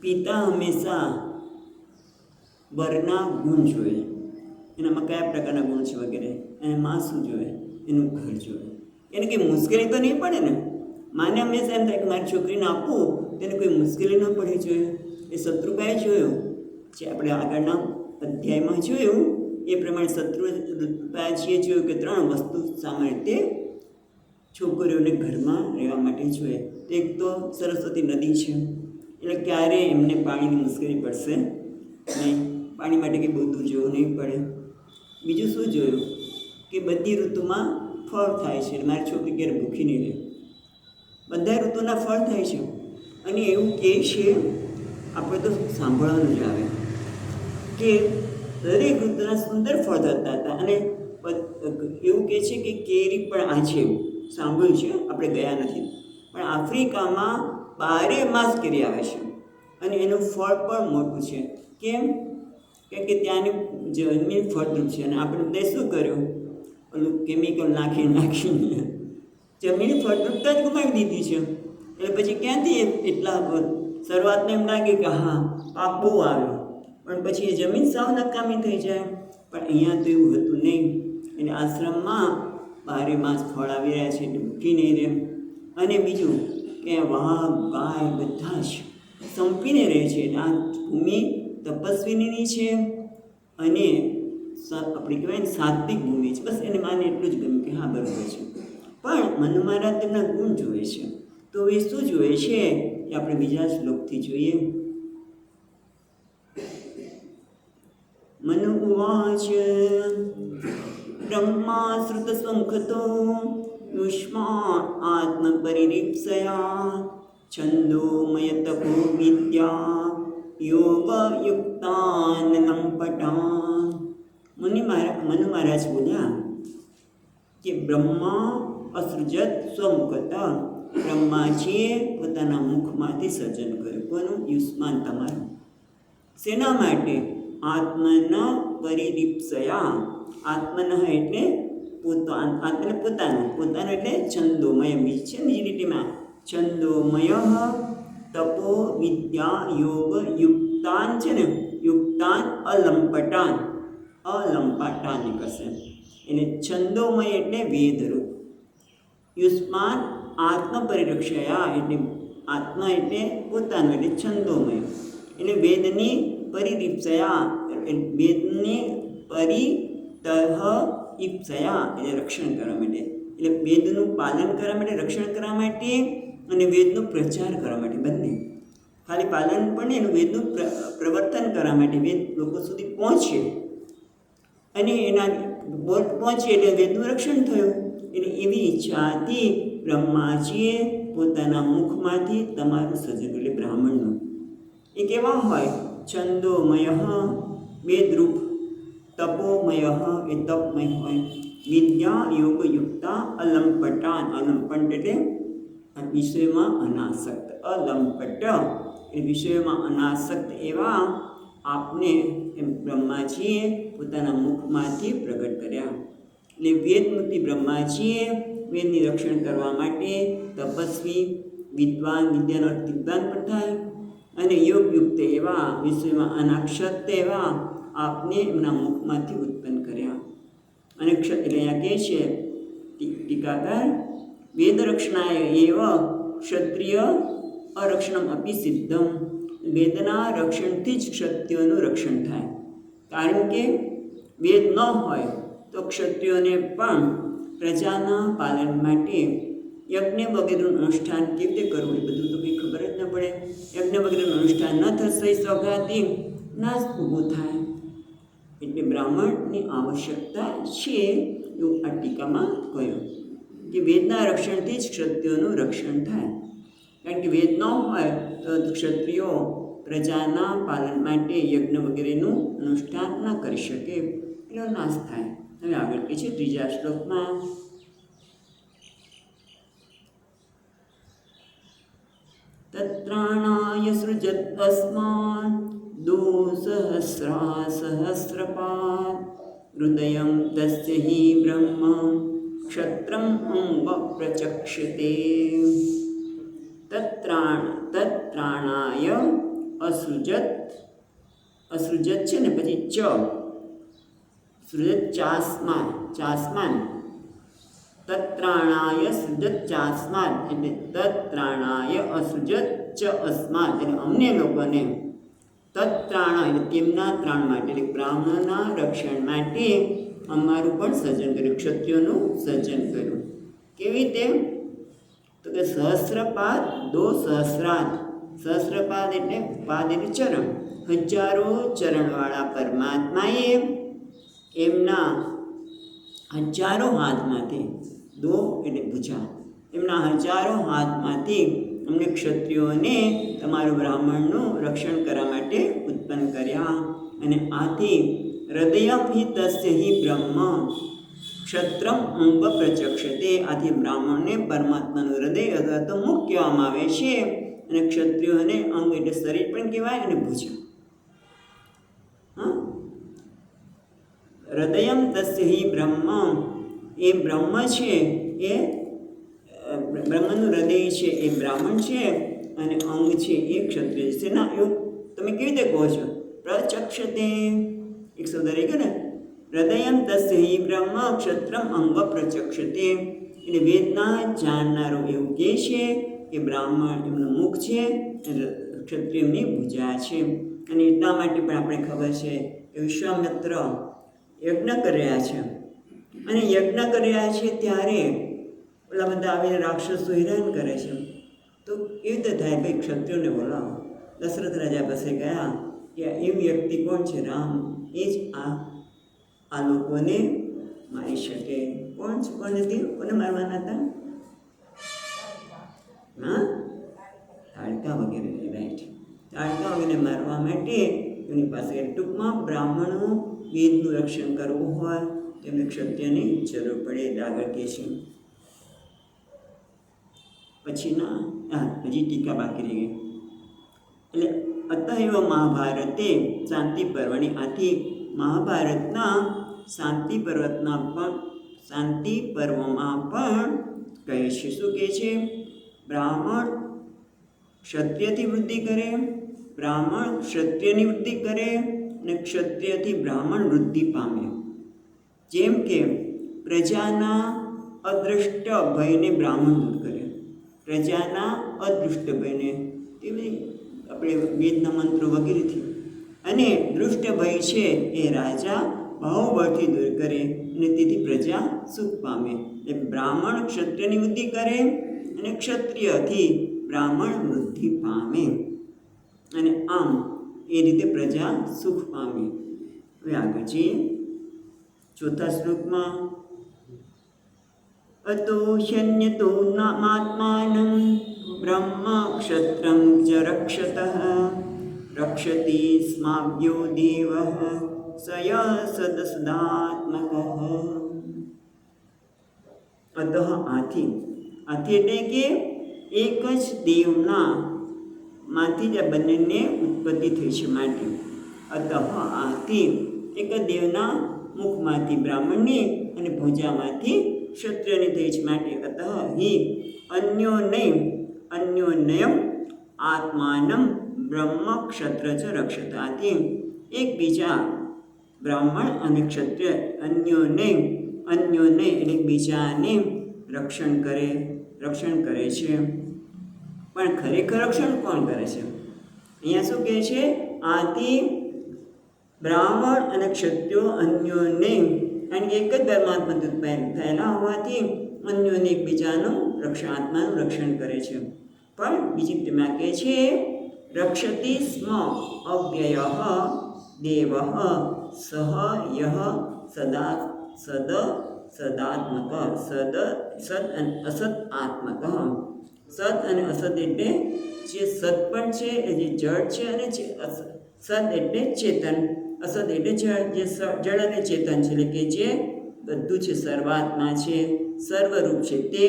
પિતા હંમેશા વરના ગુણ જોઈએ, એનામાં કયા પ્રકારના ગુણ છે વગેરે, અને માં શું જોઈએ, એનું ઘર જોઈએ. એને કંઈ મુશ્કેલી તો નહીં પડે ને. માને હંમેશા એમ થાય કે મારી છોકરીને આપવું તેને કોઈ મુશ્કેલી ન પડવી જોઈએ. એ શત્રુભાઈ જોયું જે આપણે આગળના અધ્યાયમાં જોયું એ પ્રમાણે શત્રુભાઈએ જોયું કે 3 વસ્તુ સામાન્ય રીતે છોકરીઓને ઘરમાં રહેવા માટે જોઈએ. એક તો સરસ્વતી નદી છે, એટલે ક્યારેય એમને પાણીની મુશ્કેલી પડશે નહીં, પાણી માટે કંઈ બહુ દૂર જવું નહીં પડે. બીજું શું જોયું કે બધી ઋતુમાં ફળ થાય છે, મારી છોકરી ક્યારે ભૂખી નહીં રહે. બધા ઋતુના ફળ થાય છે અને એવું કહે છે, આપણે તો સાંભળવાનું જ આવે કે દરેક ઋતુના સુંદર ફળ થતા હતા. અને એવું કહે છે કે કેરી પણ આ છે, સાંભળ્યું છે, આપણે ગયા નથી, પણ આફ્રિકામાં 12 માસ કેરી આવે છે અને એનું ફળ પણ મોટું છે. કેમ? કારણ કે ત્યાંની જમીન ફળદ્રુપ છે અને આપણે બધે શું કર્યું, ઓલું કેમિકલ નાખીને જમીન ફળદ્રુપતા જ ગુમાવી દીધી છે. એટલે પછી ક્યાંથી એટલા શરૂઆતમાં એમ લાગે કે હા પાક બહુ આવ્યો, પણ પછી એ જમીન સાવ નકામી થઈ જાય. પણ અહીંયા તો એવું હતું નહીં. એટલે આશ્રમમાં 12 માસ ફળ આવી રહ્યા છે એટલે ભૂખી નહીં રહે. અને બીજું કે વાઘ ગાય બધા જ સંપીને રહે છે. આ ભૂમિ તપસ્વીની છે અને આપણે કહેવાય ને સાત્વિક ભૂમિ છે. બસ એને માને એટલું જ ગમ્યું કે હા બરાબર છે. પણ મનુ મહારાજ તેમના ગુણ જોઈએ છે. તો એ શું જોઈએ છે એ આપણે બીજા શ્લોકથી જોઈએ. મનુ ઉવાચ બ્રહ્મા શ્રુત સંખતો યુષ્મા આત્મપરિરીપ્સયા છંદોમય તપો વિદ્યા યોગયુક્તાન લંપટા. મનુ મહારાજ બોલ્યા કે બ્રહ્મા અસૃજત સ્વમુખતા, બ્રહ્માજીએ પોતાના મુખમાંથી સર્જન કર્યું. કોનું? યુષ્માન તમારું. શેના માટે? આત્મન પરિરીપ્સયા. આત્મન એટલે આત્મને પોતાનું એટલે છંદોમય. બીજ છે બીજી લીટીમાં છંદોમય તપો વિદ્યા યોગ યુક્તાન છે ને, યુક્તાન અલંપટાન, અલંપાટાન નીકળશે. એટલે છંદોમય એટલે વેદરૂપ. યુષ્માન આત્મપરિરક્ષયા એટલે આત્મા એટલે પોતાનું એટલે છંદોમય. એટલે વેદની પરિરીપ્સયા વેદની પરિતઃ ઈપ્સયા એટલે રક્ષણ કરવા માટે. એટલે વેદનું પાલન કરવા માટે, રક્ષણ કરવા માટે અને વેદનો પ્રચાર કરવા માટે બંને. ખાલી પાલન પણ નહીં, એનું વેદનું પ્રવર્તન કરવા માટે, વેદ લોકો સુધી પહોંચે અને એના પહોંચે એટલે વેદનું રક્ષણ થયું. એટલે એવી ઈચ્છાથી બ્રહ્માજીએ પોતાના મુખમાંથી તમારું સર્જન, એટલે બ્રાહ્મણનું. એ કેવા હોય? છંદોમય વેદરૂપ, તપોમય એ તપમય હોય, વિદ્યા યોગયુક્તા અલંપટાન, અલંપટ એટલે વિષયમાં અનાસક્ત, અલંપટ એ વિષયોમાં અનાસક્ત એવા આપને એમ બ્રહ્માજીએ પોતાના મુખમાંથી પ્રગટ કર્યા. એટલે વેદમૂર્તિ બ્રહ્માજીએ વેદની રક્ષણ કરવા માટે તપસ્વી વિદ્વાન, વિદ્યાનો અર્થ વિદ્વાન પણ થાય, અને યોગયુક્ત એવા વિષયમાં અનાસક્ત એવા આપને એમના મુખમાંથી ઉત્પન્ન કર્યા. અને એટલે અહીંયા કહે છે ટીકાકાર, વેદ રક્ષણાય એવ ક્ષત્રિય અરક્ષણમ અપી સિદ્ધમ. વેદના રક્ષણથી જ ક્ષત્રિયોનું રક્ષણ થાય. કારણ કે વેદ ન હોય તો ક્ષત્રિયોને પણ પ્રજાના પાલન માટે યજ્ઞ વગેરેનું અનુષ્ઠાન કેવી રીતે કરવું એ બધું તો કંઈ ખબર જ ન પડે. યજ્ઞ વગેરેનું અનુષ્ઠાન ન થશે સૌઘાતી નાશ ઊભો થાય. એટલે બ્રાહ્મણની આવશ્યકતા છે એવું આ ટીકામાં કહ્યું કે વેદના રક્ષણથી જ ક્ષત્રિયોનું રક્ષણ થાય. કારણ કે વેદ ન હોય તો ક્ષત્રિયો પ્રજાના પાલન માટે યજ્ઞ વગેરેનું અનુષ્ઠાન ન કરી શકે, એનો નાશ થાય. હવે આગળ કહે છે ત્રીજા શ્લોકમાં તત્રાણાય સૃજત તસ્માન દોસહસ્રા સહસ્રપાદ હૃદયં તસ્ય હિ બ્રહ્મ ક્ષત્રમ અંગ પ્રચક્ષતે. તત્રાણાય અસૃજત, અસૃજત છે ને પછી ચ સૃજત ચાસમાન, ચાસમાન તત્રાણાય સૃજત ચાસમાન એટલે તત્રાણાય અસૃજત ચ અસ્માત એટલે અમને લોકોને તત્રાણા એટલે તેમના ત્રાણ માટે એટલે બ્રાહ્મણના રક્ષણ માટે અમારું પણ સર્જન કર્યું, ક્ષત્રિયોનું સર્જન કર્યું. કેવી રીતે? તો કે સહસ્રપાદ દો સહસ્રાદ. સહસ્રપાદ એટલે પાદ એટલે ચરણ, હજારો ચરણવાળા પરમાત્માએ એમના હજારો હાથમાંથી, દો એટલે ભુજા, એમના હજારો હાથમાંથી અમને ક્ષત્રિયોને તમારું બ્રાહ્મણનું રક્ષણ કરવા માટે ઉત્પન્ન કર્યા. અને આથી હૃદયમ હિ તસ્ય હિ બ્રહ્મ ક્ષત્રમ અંગ પ્રચક્ષતે. આથી બ્રાહ્મણને પરમાત્માનું હૃદય અથવા તો મુખ કહેવામાં આવે છે, અને ક્ષત્રિયોને અંગ એટલે શરીર પણ કહેવાય અને ભુજા. હૃદયમ તસ્ય હિ બ્રહ્મ, એ બ્રહ્મ છે એ બ્રહ્મનું હૃદય છે એ બ્રાહ્મણ છે, અને અંગ છે એ ક્ષત્રિય છે. ના એવું તમે કેવી રીતે કહો છો? પ્રચક્ષતે એક શબ્દ રહી ગયો ને, હૃદયમ તસ્ય હિ બ્રહ્મ ક્ષત્રમ અંગ પ્રચક્ષતે. એટલે વેદના જાણનારો એવું કહે છે કે બ્રાહ્મણ એમનું મુખ છે, ક્ષત્રિય એમની ભુજા છે. અને એટલા માટે પણ આપણે ખબર છે કે વિશ્વામિત્ર યજ્ઞ કરી રહ્યા છે, અને યજ્ઞ કરી રહ્યા છે ત્યારે ઓલા બધા આવીને રાક્ષસો હેરાન કરે છે. તો કેવી રીતે થાય? ભાઈ ક્ષત્રિયોને બોલાવો. દશરથ રાજા પાસે ગયા કે એવી વ્યક્તિ કોણ છે? રામ, એ જ આ લોકોને મારી શકે. કોણ છે? કોણ નથી? કોને મારવાના હતા? હા, તાડકા વગેરે. રાઈટ, તાડકા વગેરે મારવા માટે એની પાસે ટૂંકમાં બ્રાહ્મણો વેદનું રક્ષણ કરવું હોય તેમને ક્ષત્રિયની જરૂર પડે. આગળ કહે છે પછીના હજી ટીકા બાકી રહી ગઈ. એટલે અતએવ મહાભારતે શાંતિ પર્વની, આથી મહાભારતના શાંતિ પર્વમાં પણ કહે છે. શું કહે છે? બ્રાહ્મણ ક્ષત્રિયથી વૃદ્ધિ કરે, બ્રાહ્મણ ક્ષત્રિયની વૃદ્ધિ કરે, અને ક્ષત્રિયથી બ્રાહ્મણ વૃદ્ધિ પામે. જેમ કે પ્રજાના અદૃષ્ટ ભયને બ્રાહ્મણ દૂર કરે, પ્રજાના અદૃષ્ટ ભયને એવી આપણે વેદના મંત્રો વગેરેથી, અને દૃષ્ટ ભય છે એ રાજા બાહુબળથી દૂર કરે, અને તેથી પ્રજા સુખ પામે. એટલે બ્રાહ્મણ ક્ષત્રિયની વૃદ્ધિ કરે, અને ક્ષત્રિયથી બ્રાહ્મણ વૃદ્ધિ પામે, અને આમ એ રીતે પ્રજા સુખ પામે. હવે આગળ જઈએ ચોથા શ્લોકમાં અતો શન્યતો નાત્માનં બ્રહ્મ ક્ષત્રં ચ રક્ષતઃ રક્ષતિ સ્માભ્યો દેવઃ સય સદસદાત્મકઃ. અતઃ આથી, આથી એટલે કે એક જ દેવના માંથી જ આ બંનેને ઉત્પત્તિ થઈ છે માટે. અતઃ આથી એક જ દેવના મુખમાંથી બ્રાહ્મણની અને ભુજામાંથી ક્ષત્રિયની થઈ છે માટે. અતઃ હિ અન્યોન્યમ આત્માનમ બ્રહ્મ ક્ષત્ર ચ રક્ષત. આથી એકબીજા બ્રાહ્મણ અને ક્ષત્રિય અન્યોને એટલે બીજાને રક્ષણ કરે છે. પણ ખરેખર રક્ષણ કોણ કરે છે? અહીંયા શું કહે છે? આથી બ્રાહ્મણ અને ક્ષત્રિયો અન્યોને, કારણ કે એક જ પરમાત્માથી થયેલા હોવાથી અન્યોને એકબીજાનું આત્માનું રક્ષણ કરે છે. પણ બીજી તેમાં કહે છે રક્ષતિ સ્મ અવ્યય દેવ સહ યહ સદા સદાત્મક સદ અને અસદ આત્મક. સદ અને અસદ એટલે જે સદ પણ છે એ જે જળ છે અને જે સદ એટલે ચેતન, અસદ એટલે જળ અને ચેતન છે, એટલે કે જે બધું છે, સર્વાત્મા છે, સર્વરૂપ છે તે.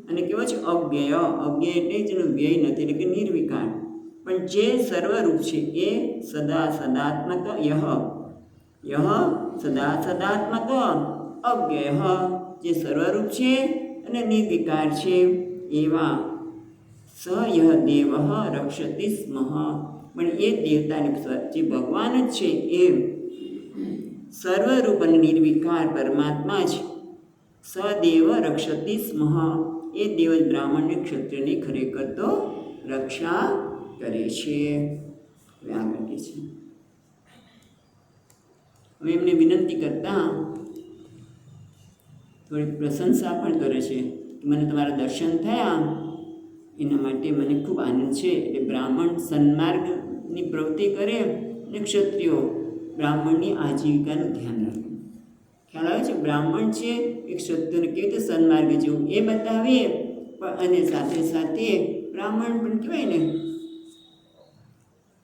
અને કેવો છે અવ્યય, અવ્યય એટલે જેનો વ્યય નથી, એટલે કે નિર્વિકાર, પણ જે સર્વરૂપ છે એ સદા સદાત્મક યહ સદા સદાત્મક અવ્યય જે સર્વરૂપ છે અને નિર્વિકાર છે એવા સ યહ દેવ રક્ષતિ સ્મ. પણ એ દેવતાને જે ભગવાન જ છે એ સર્વરૂપ અને નિર્વિકાર પરમાત્મા જ સદેવ રક્ષતિ સ્મ. એ દેવ બ્રાહ્મણને ક્ષત્રિયની ખરેખર તો રક્ષા કરે છે. આગળ છે હવે એમને વિનંતી કરતા થોડી પ્રશંસા પણ કરે છે કે મને તમારા દર્શન થયા એના માટે મને ખૂબ આનંદ છે. એટલે બ્રાહ્મણ સન્માર્ગની પ્રવૃત્તિ કરે અને ક્ષત્રિયો બ્રાહ્મણની આજીવિકાનું ધ્યાન રાખે. ખ્યાલ આવે છે? બ્રાહ્મણ છે એ ક્ષત્રિયોને કેવી રીતે સન્માર્ગ જેવું એ બતાવે, પણ અને સાથે સાથે બ્રાહ્મણ પણ કહેવાય ને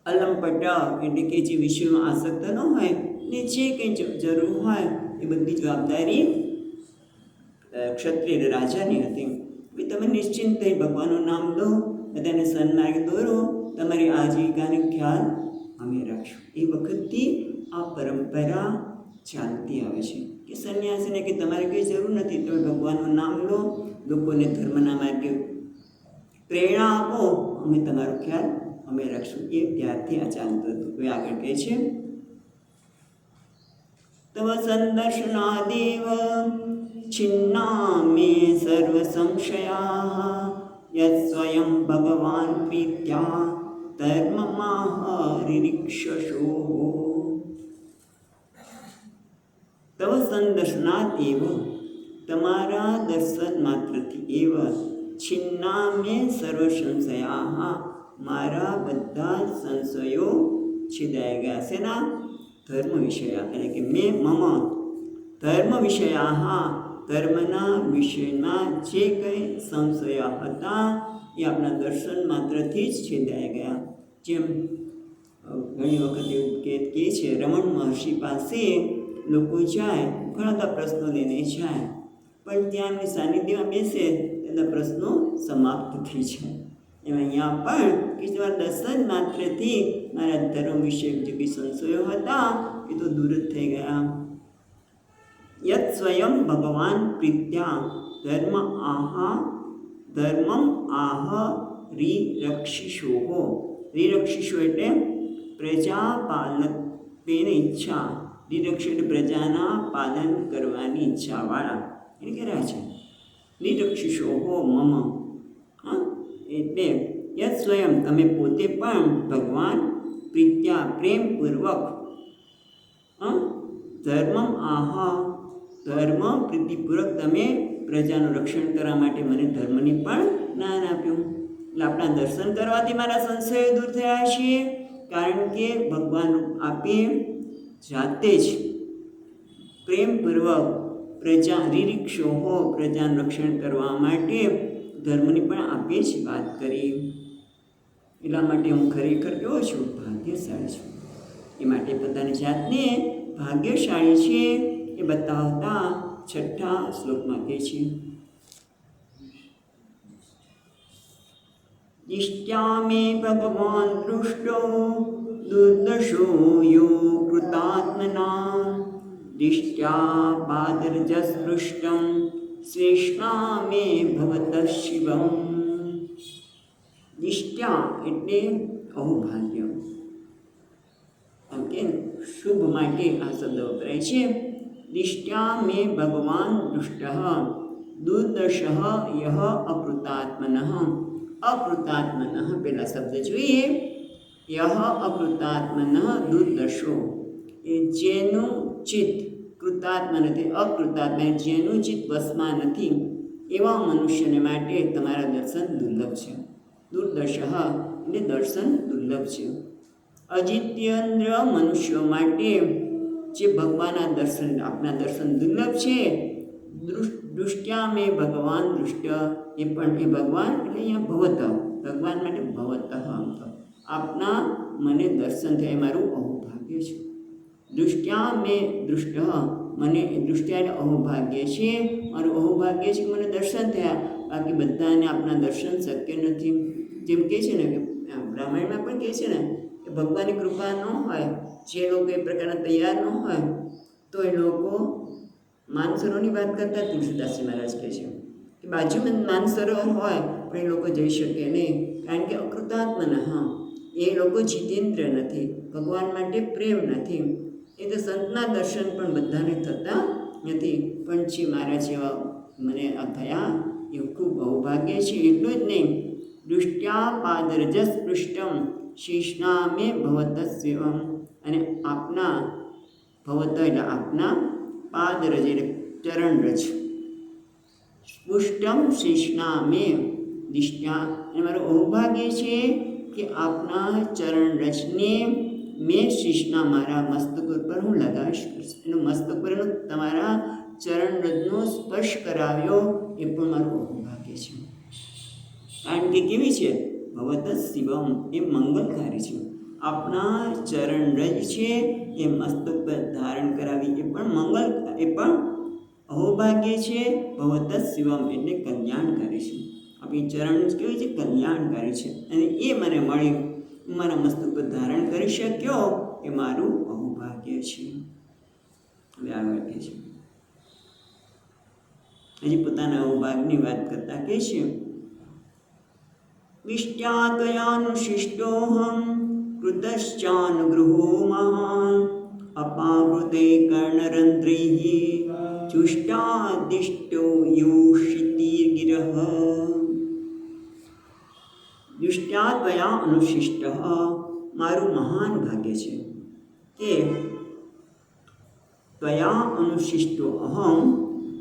અલંપટ, એટલે કે જે વિષયમાં આસક્ત ન હોય ને જે કંઈ જરૂર હોય એ બધી જવાબદારી ક્ષત્રિય રાજાની હતી. તમે નિશ્ચિંત થઈ ભગવાનનું નામ લો, બધાને સન્માર્ગ દોરો, તમારી આજીવિકાનો ખ્યાલ અમે રાખશું. એ વખતથી આ પરંપરા ચાલતી આવે છે કે સંન્યાસીને કે તમારે કંઈ જરૂર નથી, તમે ભગવાનનું નામ લો, લોકોને ધર્મના માર્ગે પ્રેરણા આપો, અમે તમારો ખ્યાલ અમે રાખશું. એ ત્યારથી આ ચાલતું હતું. હવે આગળ કહે છે તવ સંદર્શનાદેવ છિન્ના મે સર્વ સંશયા યત સ્વયં ભગવાન પ્રીત્યા ધર્મમાં રિરિક્ષશો. તવ સંદર્શનાદ એવ, તમારા દર્શન માત્રથી એવ છિન્ના મે સર્વ સંશયા, મારા બધા સંશયો છેદાઈ ગયા. શેના? ધર્મ વિષયા, એટલે કે મેં મમ ધર્મ વિષયા, ધર્મના વિષયના જે કંઈ સંશયા હતા એ આપણા દર્શન માત્રથી જ છેદાઈ ગયા. જેમ ઘણી વખત એવું કહે છે રમણ મહર્ષિ પાસે લોકો જાય, ઘણા બધા પ્રશ્નો લઈને જાય, પણ ત્યાં એમની સાનિધ્યમાં બેસે તેના પ્રશ્નો સમાપ્ત થઈ જાય. એમાં અહીંયા પણ કે તમારા દર્શન માત્રથી મારા ધર્મ વિશે જે કંઈ સંશયો હતા એ તો દૂર જ થઈ ગયા. યત સ્વયં ભગવાન પ્રીત્યા ધર્મમ આહ રિરક્ષિષો. રિરક્ષિષો એટલે પ્રજાપાલનની ઈચ્છા, રિરક્ષ એટલે પ્રજાના પાલન કરવાની ઈચ્છાવાળા એને કહેવાય છે રિરક્ષિષો મમ. એટલે યત સ્વયં તમે પોતે પણ ભગવાન પ્રીત્યા પ્રેમપૂર્વક ધર્મમ આહ ધર્મ પ્રીતિપૂર્વક તમે પ્રજાનું રક્ષણ કરવા માટે મને ધર્મની પણ જ્ઞાન આપ્યું. એટલે આપણા દર્શન કરવાથી મારા સંશયો દૂર થયા છે, કારણ કે ભગવાન આપે જાતે જ પ્રેમપૂર્વક પ્રજા રિરિક્ષો પ્રજાનું રક્ષણ કરવા માટે ધર્મની પણ આપે જ વાત કરી. એટલા માટે હું ખરેખર કેવો છું? ભાગ્યશાળી છું. એ માટે પોતાની જાતને ભાગ્યશાળી છે એ બતાવતા છઠ્ઠા શ્લોકમાં કહે છે દિષ્ટ્યા મે ભગવાન દૃષ્ટો દુર્દશો યો કૃતાત્મના દિષ્ટ્યા પાદરજસ્પૃષ્ટં શ્રેષ્ઠા મે ભવત શિવમ. દિષ્ટ્યા એટલે અહોભાગ્ય, કે શુભ માટે આ શબ્દ વપરાય છે. દિષ્ટ્યા મે ભગવાન દુષ્ટ દુર્દશ યહ અકૃતાત્મન. અકૃતાત્મન પેલા શબ્દ જોઈએ. યહ અકૃતાત્મન દુર્દશો, એ જેનું ચિત્ત કૃતાત્મ નથી, અકૃતાત્મ જેનું ચિત્ત વશમાં નથી એવા મનુષ્યને માટે તમારા દર્શન દુર્લભ છે. દુર્દર્શ એટલે દર્શન દુર્લભ છે. અજિત્યેન્દ્ર મનુષ્યો માટે જે ભગવાનના દર્શન આપણા દર્શન દુર્લભ છે. દૃષ્ટ્યા મેં ભગવાન દૃષ્ટ એ પણ એ ભગવાન એટલે અહીંયા ભવત ભગવાન માટે ભવત આપના મને દર્શન થાય મારું અહોભાગ્ય છે. દૃષ્ટ્યા મેં દૃષ્ટ મને દૃષ્ટ્યા અહોભાગ્ય છે મારું અહોભાગ્ય છે મને દર્શન થયા. બાકી બધાને આપણા દર્શન શક્ય નથી. જેમ કહે છે ને કે રામાયણમાં પણ કહે છે ને કે ભગવાનની કૃપા ન હોય જે લોકો એ પ્રકારના તૈયાર ન હોય તો એ લોકો માનસરોવરની વાત કરતા તુલસીદાસજી મહારાજ કહે છે કે બાજુમાં માનસરોવર હોય પણ એ લોકો જઈ શકે નહીં કારણ કે અકૃતાત્મના એ લોકો જીતેન્દ્ર નથી. ભગવાન માટે પ્રેમ નથી. એ તો સંતના દર્શન પણ બધાને થતા નથી. પણ જે મારા જેવા મને થયા એવું ખૂબ અહોભાગ્ય છે. એટલું જ નહીં દૃષ્ટ્યા પાદરજસ પૃષ્ઠમ શીર્ષના મે ભવત સેવમ અને આપના ભવત એટલે આપના પાદરજ એટલે ચરણરજ પુષ્ટમ શીર્ષના મે દિષ્ટ્યા અને મારું અહોભાગ્ય છે કે આપના ચરણરજને મેં શીર્ષના મારા મસ્તક ઉપર હું લગાવીશ એનું મસ્તક પર તમારા ચરણરજનો સ્પર્શ કરાવ્યો એ પણ મારું અહોભાગ્ય છે. કારણ કે કેવી છે ભવત શિવમ એ મંગલકારી છે. આપણા ચરણરજ છે એ મસ્તક પર ધારણ કરાવી એ પણ મંગલ એ પણ અહોભાગ્ય છે. ભવત શિવમ એટલે કલ્યાણકારી છે. આપણી ચરણ કેવી છે કલ્યાણકારી છે અને એ મને મળ્યું મારા મસ્તક પર ધારણ કરી શક્યો એ મારું અહોભાગ્ય છે. હવે આગળ કહે છે હજી પોતાના અહોભાગ્યની વાત કરતા કહે છે વિષ્ટ્યા ત્વયાનુશિષ્ટોહમ કૃતશ્ચાનુગૃહો મહાન અપાવૃતે કર્ણરંધ્રૈઃ ચુષ્ટાદિષ્ટો યોષિતિર્ગિરઃ. દૃષ્ટ્યા ત્વયા અનુશિષ્ટ મારું મહાન ભાગ્ય છે કે ત્વયા અનુશિષ્ટો અહમ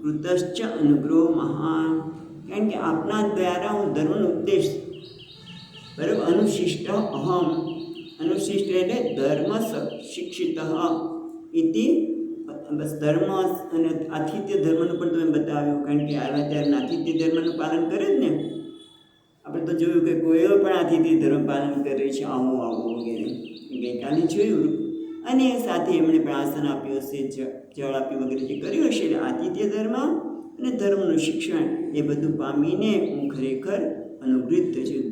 કૃતશ્ચ અનુગ્રહો મહાન. કારણ કે આપના દ્વારા હું ધર્મનો ઉપદેશ બરાબર અનુશિષ્ટ અહમ અનુશિષ્ટ એટલે ધર્મ શિક્ષિત ઇતિ બસ ધર્મ અને આતિથ્ય ધર્મનું પણ તમે બતાવ્યું. કારણ કે આવ્યા ત્યારે આતિથ્ય ધર્મનું પાલન કરે જ ને. આપણે તો જોયું કે કોઈઓ પણ આતિથ્ય ધર્મ પાલન કરે છે આવો આવો વગેરે ગઈકાલે જોયું. અને સાથે એમણે પણ આસન આપ્યું હશે જળ આપ્યું વગેરે જે કર્યું હશે એટલે આતિથ્ય ધર્મ અને ધર્મનું શિક્ષણ એ બધું પામીને હું ખરેખર અનુગૃહિત છું.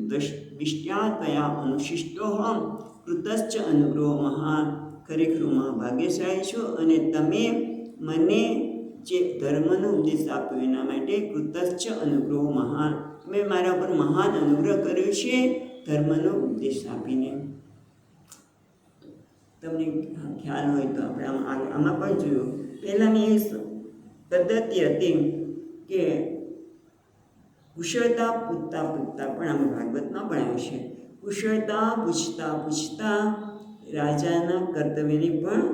દિષ્ટ્યા તયા અનુશિષ્ટોહમ કૃતશ્ચ અનુગ્રહો મહાન. ખરેખર હું મહાભાગ્યશાળી છું અને તમે મને જે ધર્મનો ઉપદેશ આપ્યો એના માટે કૃતશ્ચ અનુગ્રહો મહાન. મેં મારા ઉપર મહાન અનુગ્રહ કર્યો છે ધર્મનો ઉપદેશ આપીને. તમને ખ્યાલ હોય તો આપણે આમાં પણ જોયું પહેલાંની એ પદ્ધતિ હતી કે કુશળતા પૂછતા પૂછતા પણ આમાં ભાગવતમાં પણ આવ્યું છે. કુશળતા પૂછતા પૂછતા રાજાના કર્તવ્યની પણ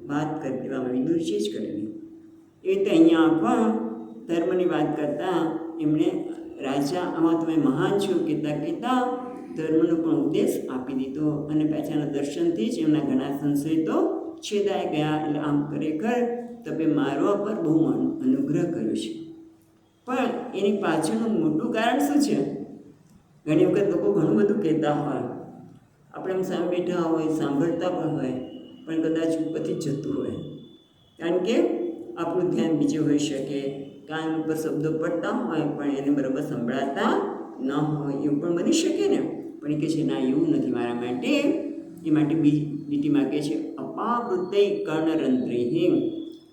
વાત કરી દેવામાં વિદુરજીએ જ કરેલી. એ રીતે અહીંયા પણ ધર્મની વાત કરતાં એમણે રાજા આમાં તમે મહાન છો કહેતા કહેતા ધર્મનો પણ ઉપદેશ આપી દીધો અને પાછાના દર્શનથી જ એમના ઘણા સંશય તો છેદાઈ ગયા. એટલે આમ ખરેખર તમે મારા પર બહુ અનુગ્રહ કર્યો છે. પણ એની પાછળનું મોટું કારણ શું છે? ઘણી વખત લોકો ઘણું બધું કહેતા હોય, આપણે એમ સામે બેઠા હોય સાંભળતા પણ હોય પણ કદાચ ઉપરથી જતું હોય. કારણ કે આપણું ધ્યાન બીજે હોઈ શકે, કાન ઉપર શબ્દો પડતા હોય પણ એને બરાબર સંભળાતા ન હોય એવું પણ બની શકે ને. પણ એ કહે છે ના એવું નથી મારા માટે. એ માટે બીજી લીટીમાં કહે છે અપાવૃત્તૈ કર્ણરંધ્રૈઃ.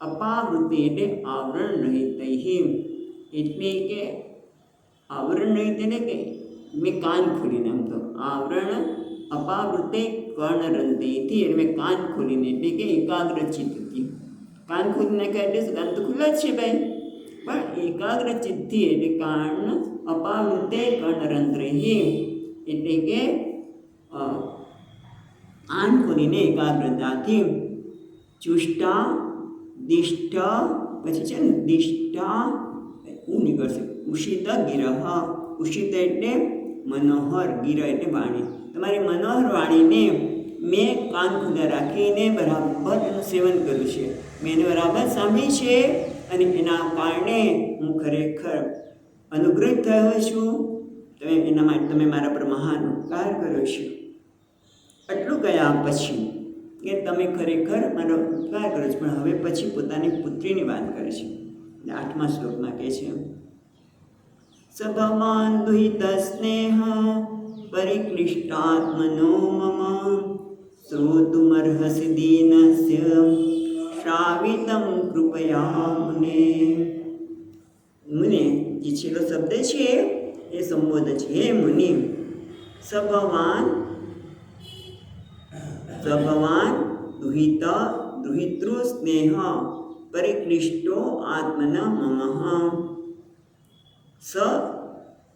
અપાવૃત્તિ એટલે આવરણ રહિતૈઃ. એટલે કે આવરણ રહિત એટલે કે મેં કાન ખોલીને આમ તો આવરણ અપાવૃત્તૈ કર્ણરંધ્રૈઃ એટલે મેં કાન ખોલીને એટલે કે એકાગ્ર ચિત્તથી. કાન ખોલીને કહે એટલે કાન તો ખુલ્લા જ છે ભાઈ પણ એકાગ્ર ચિત્તથી એટલે કાન અપાવૃત્તૈ કર્ણરંધ્રૈઃ એટલે કે કાન ખોલીને એકાગ્રતાથી ચુષ્ટા દિષ્ઠ પછી છે ને દિષ્ઠા હું નીકળશે ઉષિત ગિરહ. ઉષિત એટલે મનોહર ગીરા એટલે વાણી, તમારી મનોહર વાણીને મેં કાન ખુલ્લા રાખીને બરાબર એનું સેવન કર્યું છે, મેં એને બરાબર સાંભળી છે અને એના કારણે હું ખરેખર અનુગ્રહિત થયો છું. એના માટે તમે મારા પર મહાન ઉપકાર કર્યો છે. આટલું ગયા પછી કે તમે ખરેખર મારો ઉપકાર કર્યો છો, પણ હવે પછી પોતાની પુત્રીની વાત કરે છે. 8મા શ્લોકમાં કહે છે, સભવાન દુહિત સ્નેહ પરિક્લિષ્ટાત્મનો મમ શ્રોતુમર્હસि દીનસ્ય શ્રાવિતમ કૃપયા મુને. મુને જે છેલ્લો શબ્દ છે એ સંબોધન છે, હે મુનિ. સભવાન દુહિતૃ સ્નેહ પરિક્લિષ્ટો આત્મન મમ. સ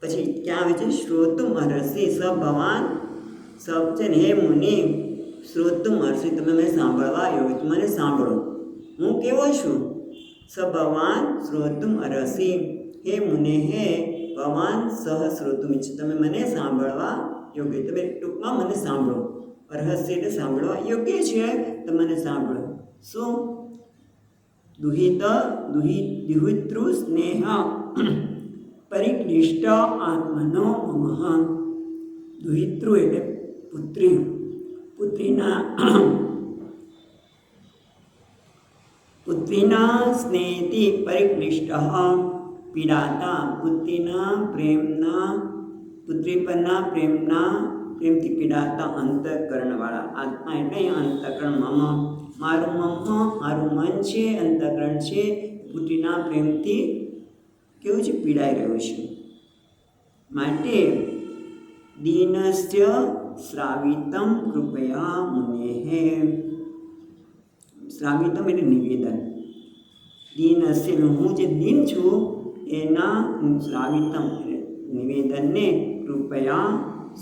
પછી ક્યાં આવે છે? શ્રોતુમ અર્હસી. સ ભવાન સબ છે ને, હે મુનિ. શ્રોતુમ અર્હસી, તમે મને સાંભળવા યોગ્ય, તમે મને સાંભળો, હું કેવો છું. સ ભવાન શ્રોતુમ અર્હસી, હે મુને, હે ભવાન સહ શ્રોતુમ ઇચ્છ, તમે મને સાંભળવા યોગ્ય, તમે ટૂંકમાં મને સાંભળો. અર્હસી એટલે સાંભળવા યોગ્ય છે, તમે મને સાંભળો. શું? દુહિતૃ સ્નેહ પરિક્લિષ્ટ આત્મનો મમ. દુહિતૃ એટલે પુત્રી, પુત્રીના સ્નેહથી પરિક્લિષ્ટ પીડાતા, પુત્રી પરના પ્રેમથી પીડાતા અંતઃકરણવાળા. આત્મા એટલે અંતઃકરણ. મમ મારું મન છે, અંતઃકરણ છે, પુત્રીના પ્રેમથી કેવું છે? પીડાઈ રહ્યું છે. માટે દીનસ્ય શ્રાવિતમ કૃપયા મુનેહે. શ્રાવિતમ એટલે નિવેદન. દીનસ્ય હું જે દીન છું એના શ્રાવિતમ નિવેદનને કૃપયા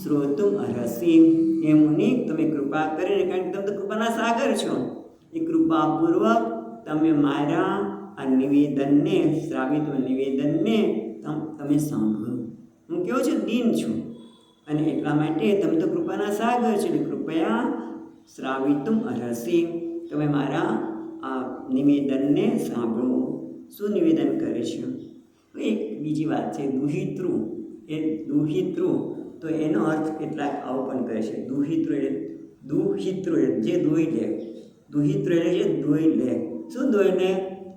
શ્રોતુમ અર્હસી. એ મુનિ, તમે કૃપા કરીને, કારણ કે તમે તો કૃપાના સાગર છો, એ કૃપાપૂર્વક તમે મારા આ નિવેદનને, શ્રાવિત નિવેદનને તમે સાંભળો. હું કેવો છું? દીન છું, અને એટલા માટે તમે તો કૃપાના સાગર છો, એટલે કૃપયા શ્રાવિતુમ અર્હસી, તમે મારા આ નિવેદનને સાંભળો. શું નિવેદન કરે છે? એક બીજી વાત છે, દુહિતૃ. એ દુહિતૃ, તો એનો અર્થ કેટલાક આવો પણ કરે છે. દુહિતૃ એટલે જે દોઈ લે. દુહિતૃ એટલે જે દોઈ લે. શું દોઈ લે?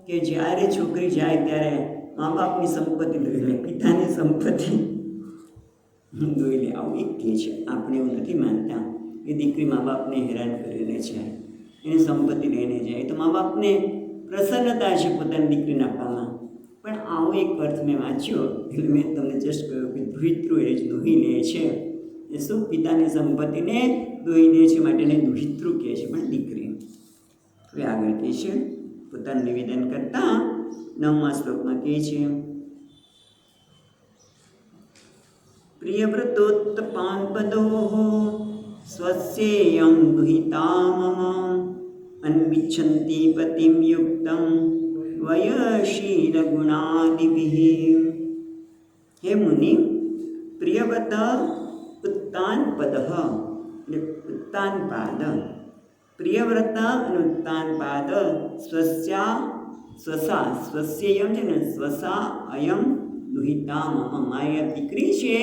કે જ્યારે છોકરી જાય ત્યારે મા બાપની સંપત્તિ દોઈ લે, પિતાની સંપત્તિ દોઈ લે. આવું એક કહે છે. આપણે એવું નથી માનતા કે દીકરી મા બાપને હેરાન કરીને છે, એની સંપત્તિ લઈને જાય, તો મા બાપને પ્રસન્નતા છે પોતાની દીકરીને આપવામાં. પણ આવો એક અર્થ મેં વાંચ્યો, એટલે મેં તમને જસ્ટ કહ્યું કે દુહિતૃ એ જ દોહી લે છે. એ શું? પિતાની સંપત્તિને દોહી લે છે, માટે એને દુહિતૃ કહે છે, પણ દીકરી. હવે આગળ કહે છે, પોતાનું નિવેદન કરતા 9મા શ્લોકમાં કહે છે, પ્રિયવ્રતોત્તપાન પદોઃ સ્વસ્યેયં દુહિતા મમ અન્વિચ્છન્તિ પતિમ યુક્તં વયશીલ ગુણાદિભિઃ. હે મુનિ, પ્રિયવ્રત ઉત્તાનપદ એટલે ઉત્તાનપાદ, પ્રિયવ્રત અને ઉત્તાનપાદ સ્વસ્યેયમ છે ને, સ્વસા અયમ દુહિતા મમ, મારી દીકરી છે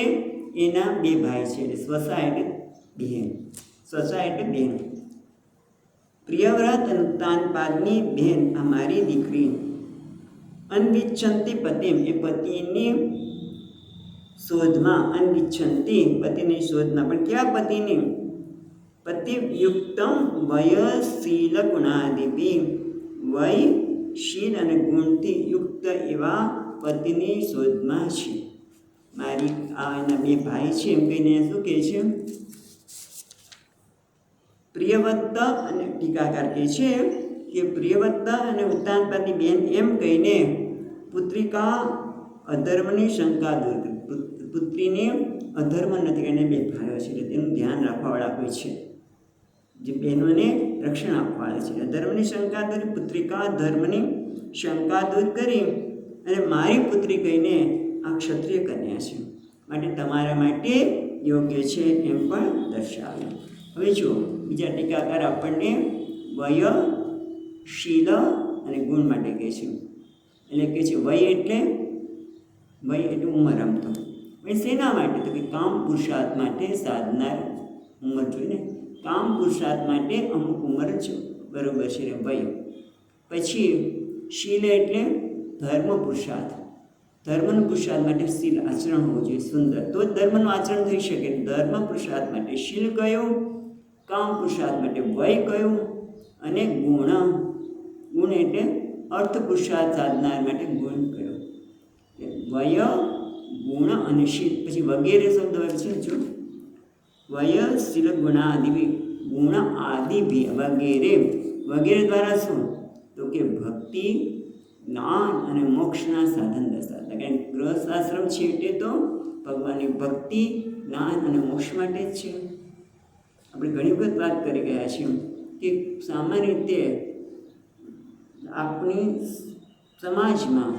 એના 2 ભાઈ છે, એટલે સ્વસા એટલે બહેન, સ્વસા એટલે બહેન. પ્રિયવ્રત અને ઉત્તાનપાદની બહેન આ મારી દીકરી. અન્વિચ્છન્તિ પતિમ, એ પતિની શોધમાં, અન્વિચ્છન્તિ પતિની શોધમાં, પણ કેવા પતિની? પતિયુક્તમ વયશીલ ગુણાદિભિ, વય, શીલ અને ગુણથી યુક્ત એવા પતિની શોધમાં છે. મારી આ એના 2 ભાઈ છે એમ કહીને શું કહે છે? પ્રિયવત્ત, અને ટીકાકાર કહે છે કે પ્રિયવત્ત અને ઉત્તાનપાદની બેન એમ કહીને પુત્રિકા અધર્મની શંકા દૂર કરી. પુત્રીને અધર્મ નથી, એને 2 ભાઈઓ છે એટલે તેનું ધ્યાન રાખવાવાળા કોઈ છે, જે બહેનોને રક્ષણ આપવાવાળા છે. અધર્મની શંકા દૂર, પુત્રિકા ધર્મની શંકા દૂર કરી અને મારી પુત્રી કહીને આ ક્ષત્રિય કન્યા છે, માટે તમારા માટે યોગ્ય છે એમ પણ દર્શાવ્યું. હવે જુઓ, બીજા ટીકાકાર આપણને વય, શીલ અને ગુણ માટે કહે છે. એટલે કહે છે વય એટલે ઉંમર. આમ તો ભાઈ શેના માટે? તો કે કામ પુરુષાર્થ માટે સાધનાર ઉંમર જોઈને કામ પુરુષાર્થ માટે અમુક ઉંમર જ બરોબર છે ને વય. પછી શીલ એટલે ધર્મ પુરુષાર્થ. ધર્મનું પુરુષાર્થ માટે શીલ આચરણ હોવું જોઈએ સુંદર, તો જ ધર્મનું આચરણ થઈ શકે. ધર્મ પુરુષાર્થ માટે શીલ કયું, કામ પુરુષાર્થ માટે વય કયું, અને ગુણ એટલે અર્થ પુરુષાર્થ સાધનાર માટે ગુણ કયો. વય, ગુણ અને શીલ. પછી વગેરે શબ્દ છે જો, વય શીલ ગુણ આદિ વગેરે દ્વારા શું? તો કે ભક્તિ, જ્ઞાન અને મોક્ષના સાધન દર્શાવતા. કારણ કે ગૃહસ્થાશ્રમ છે એટલે તો ભગવાનની ભક્તિ, જ્ઞાન અને મોક્ષ માટે જ છે. આપણે ઘણી વખત વાત કરી ગયા છીએ કે સામાન્ય રીતે આપણી સમાજમાં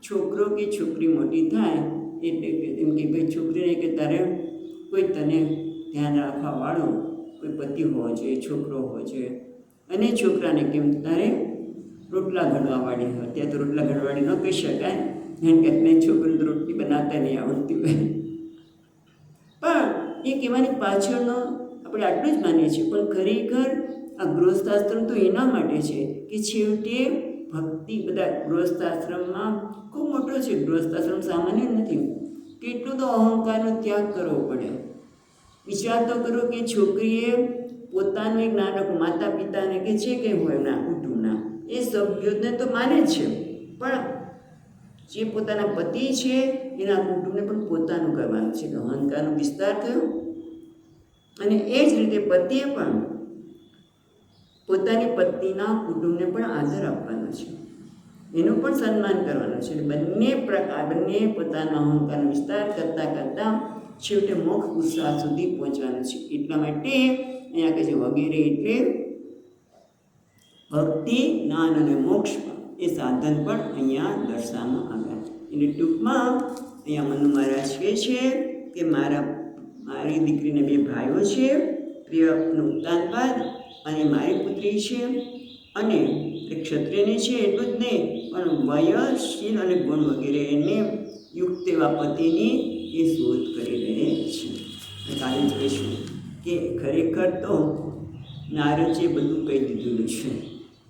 છોકરો કે છોકરી મોટી થાય એટલે એમ કે ભાઈ છોકરીને કે તારે કોઈ તને ધ્યાન રાખવાવાળો કોઈ પતિ હોવો જોઈએ, છોકરો હોવો જોઈએ. અને છોકરાને કેમ તારે રોટલા ઘડવાવાળી હોય. ત્યાં તો રોટલા ઘડવાળી ન કહી શકાય, કારણ કે મેં છોકરીને રોટલી બનાવતા નહીં આવડતી હોય. પણ એ કહેવાની પાછળનો આપણે આટલું જ માનીએ છીએ, પણ ખરેખર આ ગૃહસ્થાશ્રમ તો એના માટે છે કે છેવટે ભક્તિ બધા ગૃહસ્થાશ્રમમાં ખૂબ મોટો છે. ગૃહસ્થાશ્રમ સામાન્ય નથી. કેટલો તો અહંકારનો ત્યાગ કરવો પડે. વિચાર તો કરો કે છોકરીએ પોતાનું એક નાનકડું માતા પિતાને કે જે કંઈ હોય એમના કુટુંબના એ સભ્યોને તો માને જ છે, પણ જે પોતાના પતિ છે એના કુટુંબને પણ પોતાનું કરવાનું છે. કે અહંકારનો વિસ્તાર થયો. અને એ જ રીતે પતિએ પણ પોતાની પત્નીના કુટુંબને પણ આદર આપવાનો છે, એનું પણ સન્માન કરવાનું છે. બંને પોતાના અહંકારનો વિસ્તાર કરતાં છેવટે મોક્ષ પુરુષાર્થ સુધી પહોંચવાનું છે. એટલા માટે અહીંયા કહે છે વગેરે એટલે ભક્તિ, જ્ઞાન અને મોક્ષ એ સાધન પણ અહીંયા દર્શાવવામાં આવ્યા. એટલે ટૂંકમાં અહીંયા મનુ મહારાજ કહે છે કે મારી દીકરીને 2 ભાઈઓ છે, પ્રિયનું ઉત્તાનપાદ અને મારી પુત્રી છે, અને ક્ષત્રિયની છે એટલું જ નહીં પણ વય, શીલ અને ગુણ વગેરે એને યુક્ત એવા પતિની એ શોધ કરી રહે છે. કાલે જોઈશું કે ખરેખર તો નારદજીએ બધું કહી દીધેલું છે.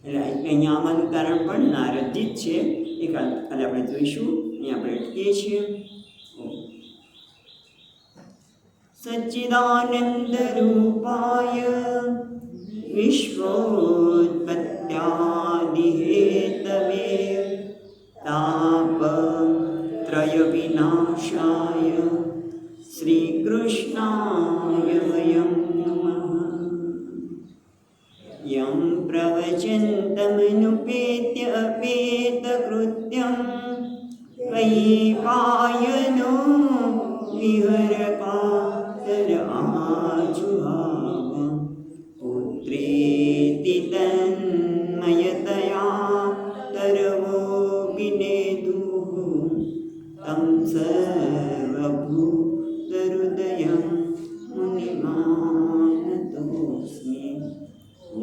એટલે અહીંયા આવવાનું કારણ પણ નારદજી જ છે. એ કાલે આપણે જોઈશું. અહીંયા આપણે અટકીએ છીએ. સચ્ચિદાનંદ રૂપાય વિશ્વોત્પત્યાદિ હેતવે તાપત્રય વિનાશાય શ્રી કૃષ્ણાય વયં નમઃ. યં પ્રવચन्तમનુપેત્ય અપેતકૃત્યં કૈપાયનો વિહરકાતર આજુહાવ પુત્રેતિ તન્મયતયા તરવો વિનેદુઃ तं सर्वभूतहृदयं मुनिमानतोऽस्मि. ॐ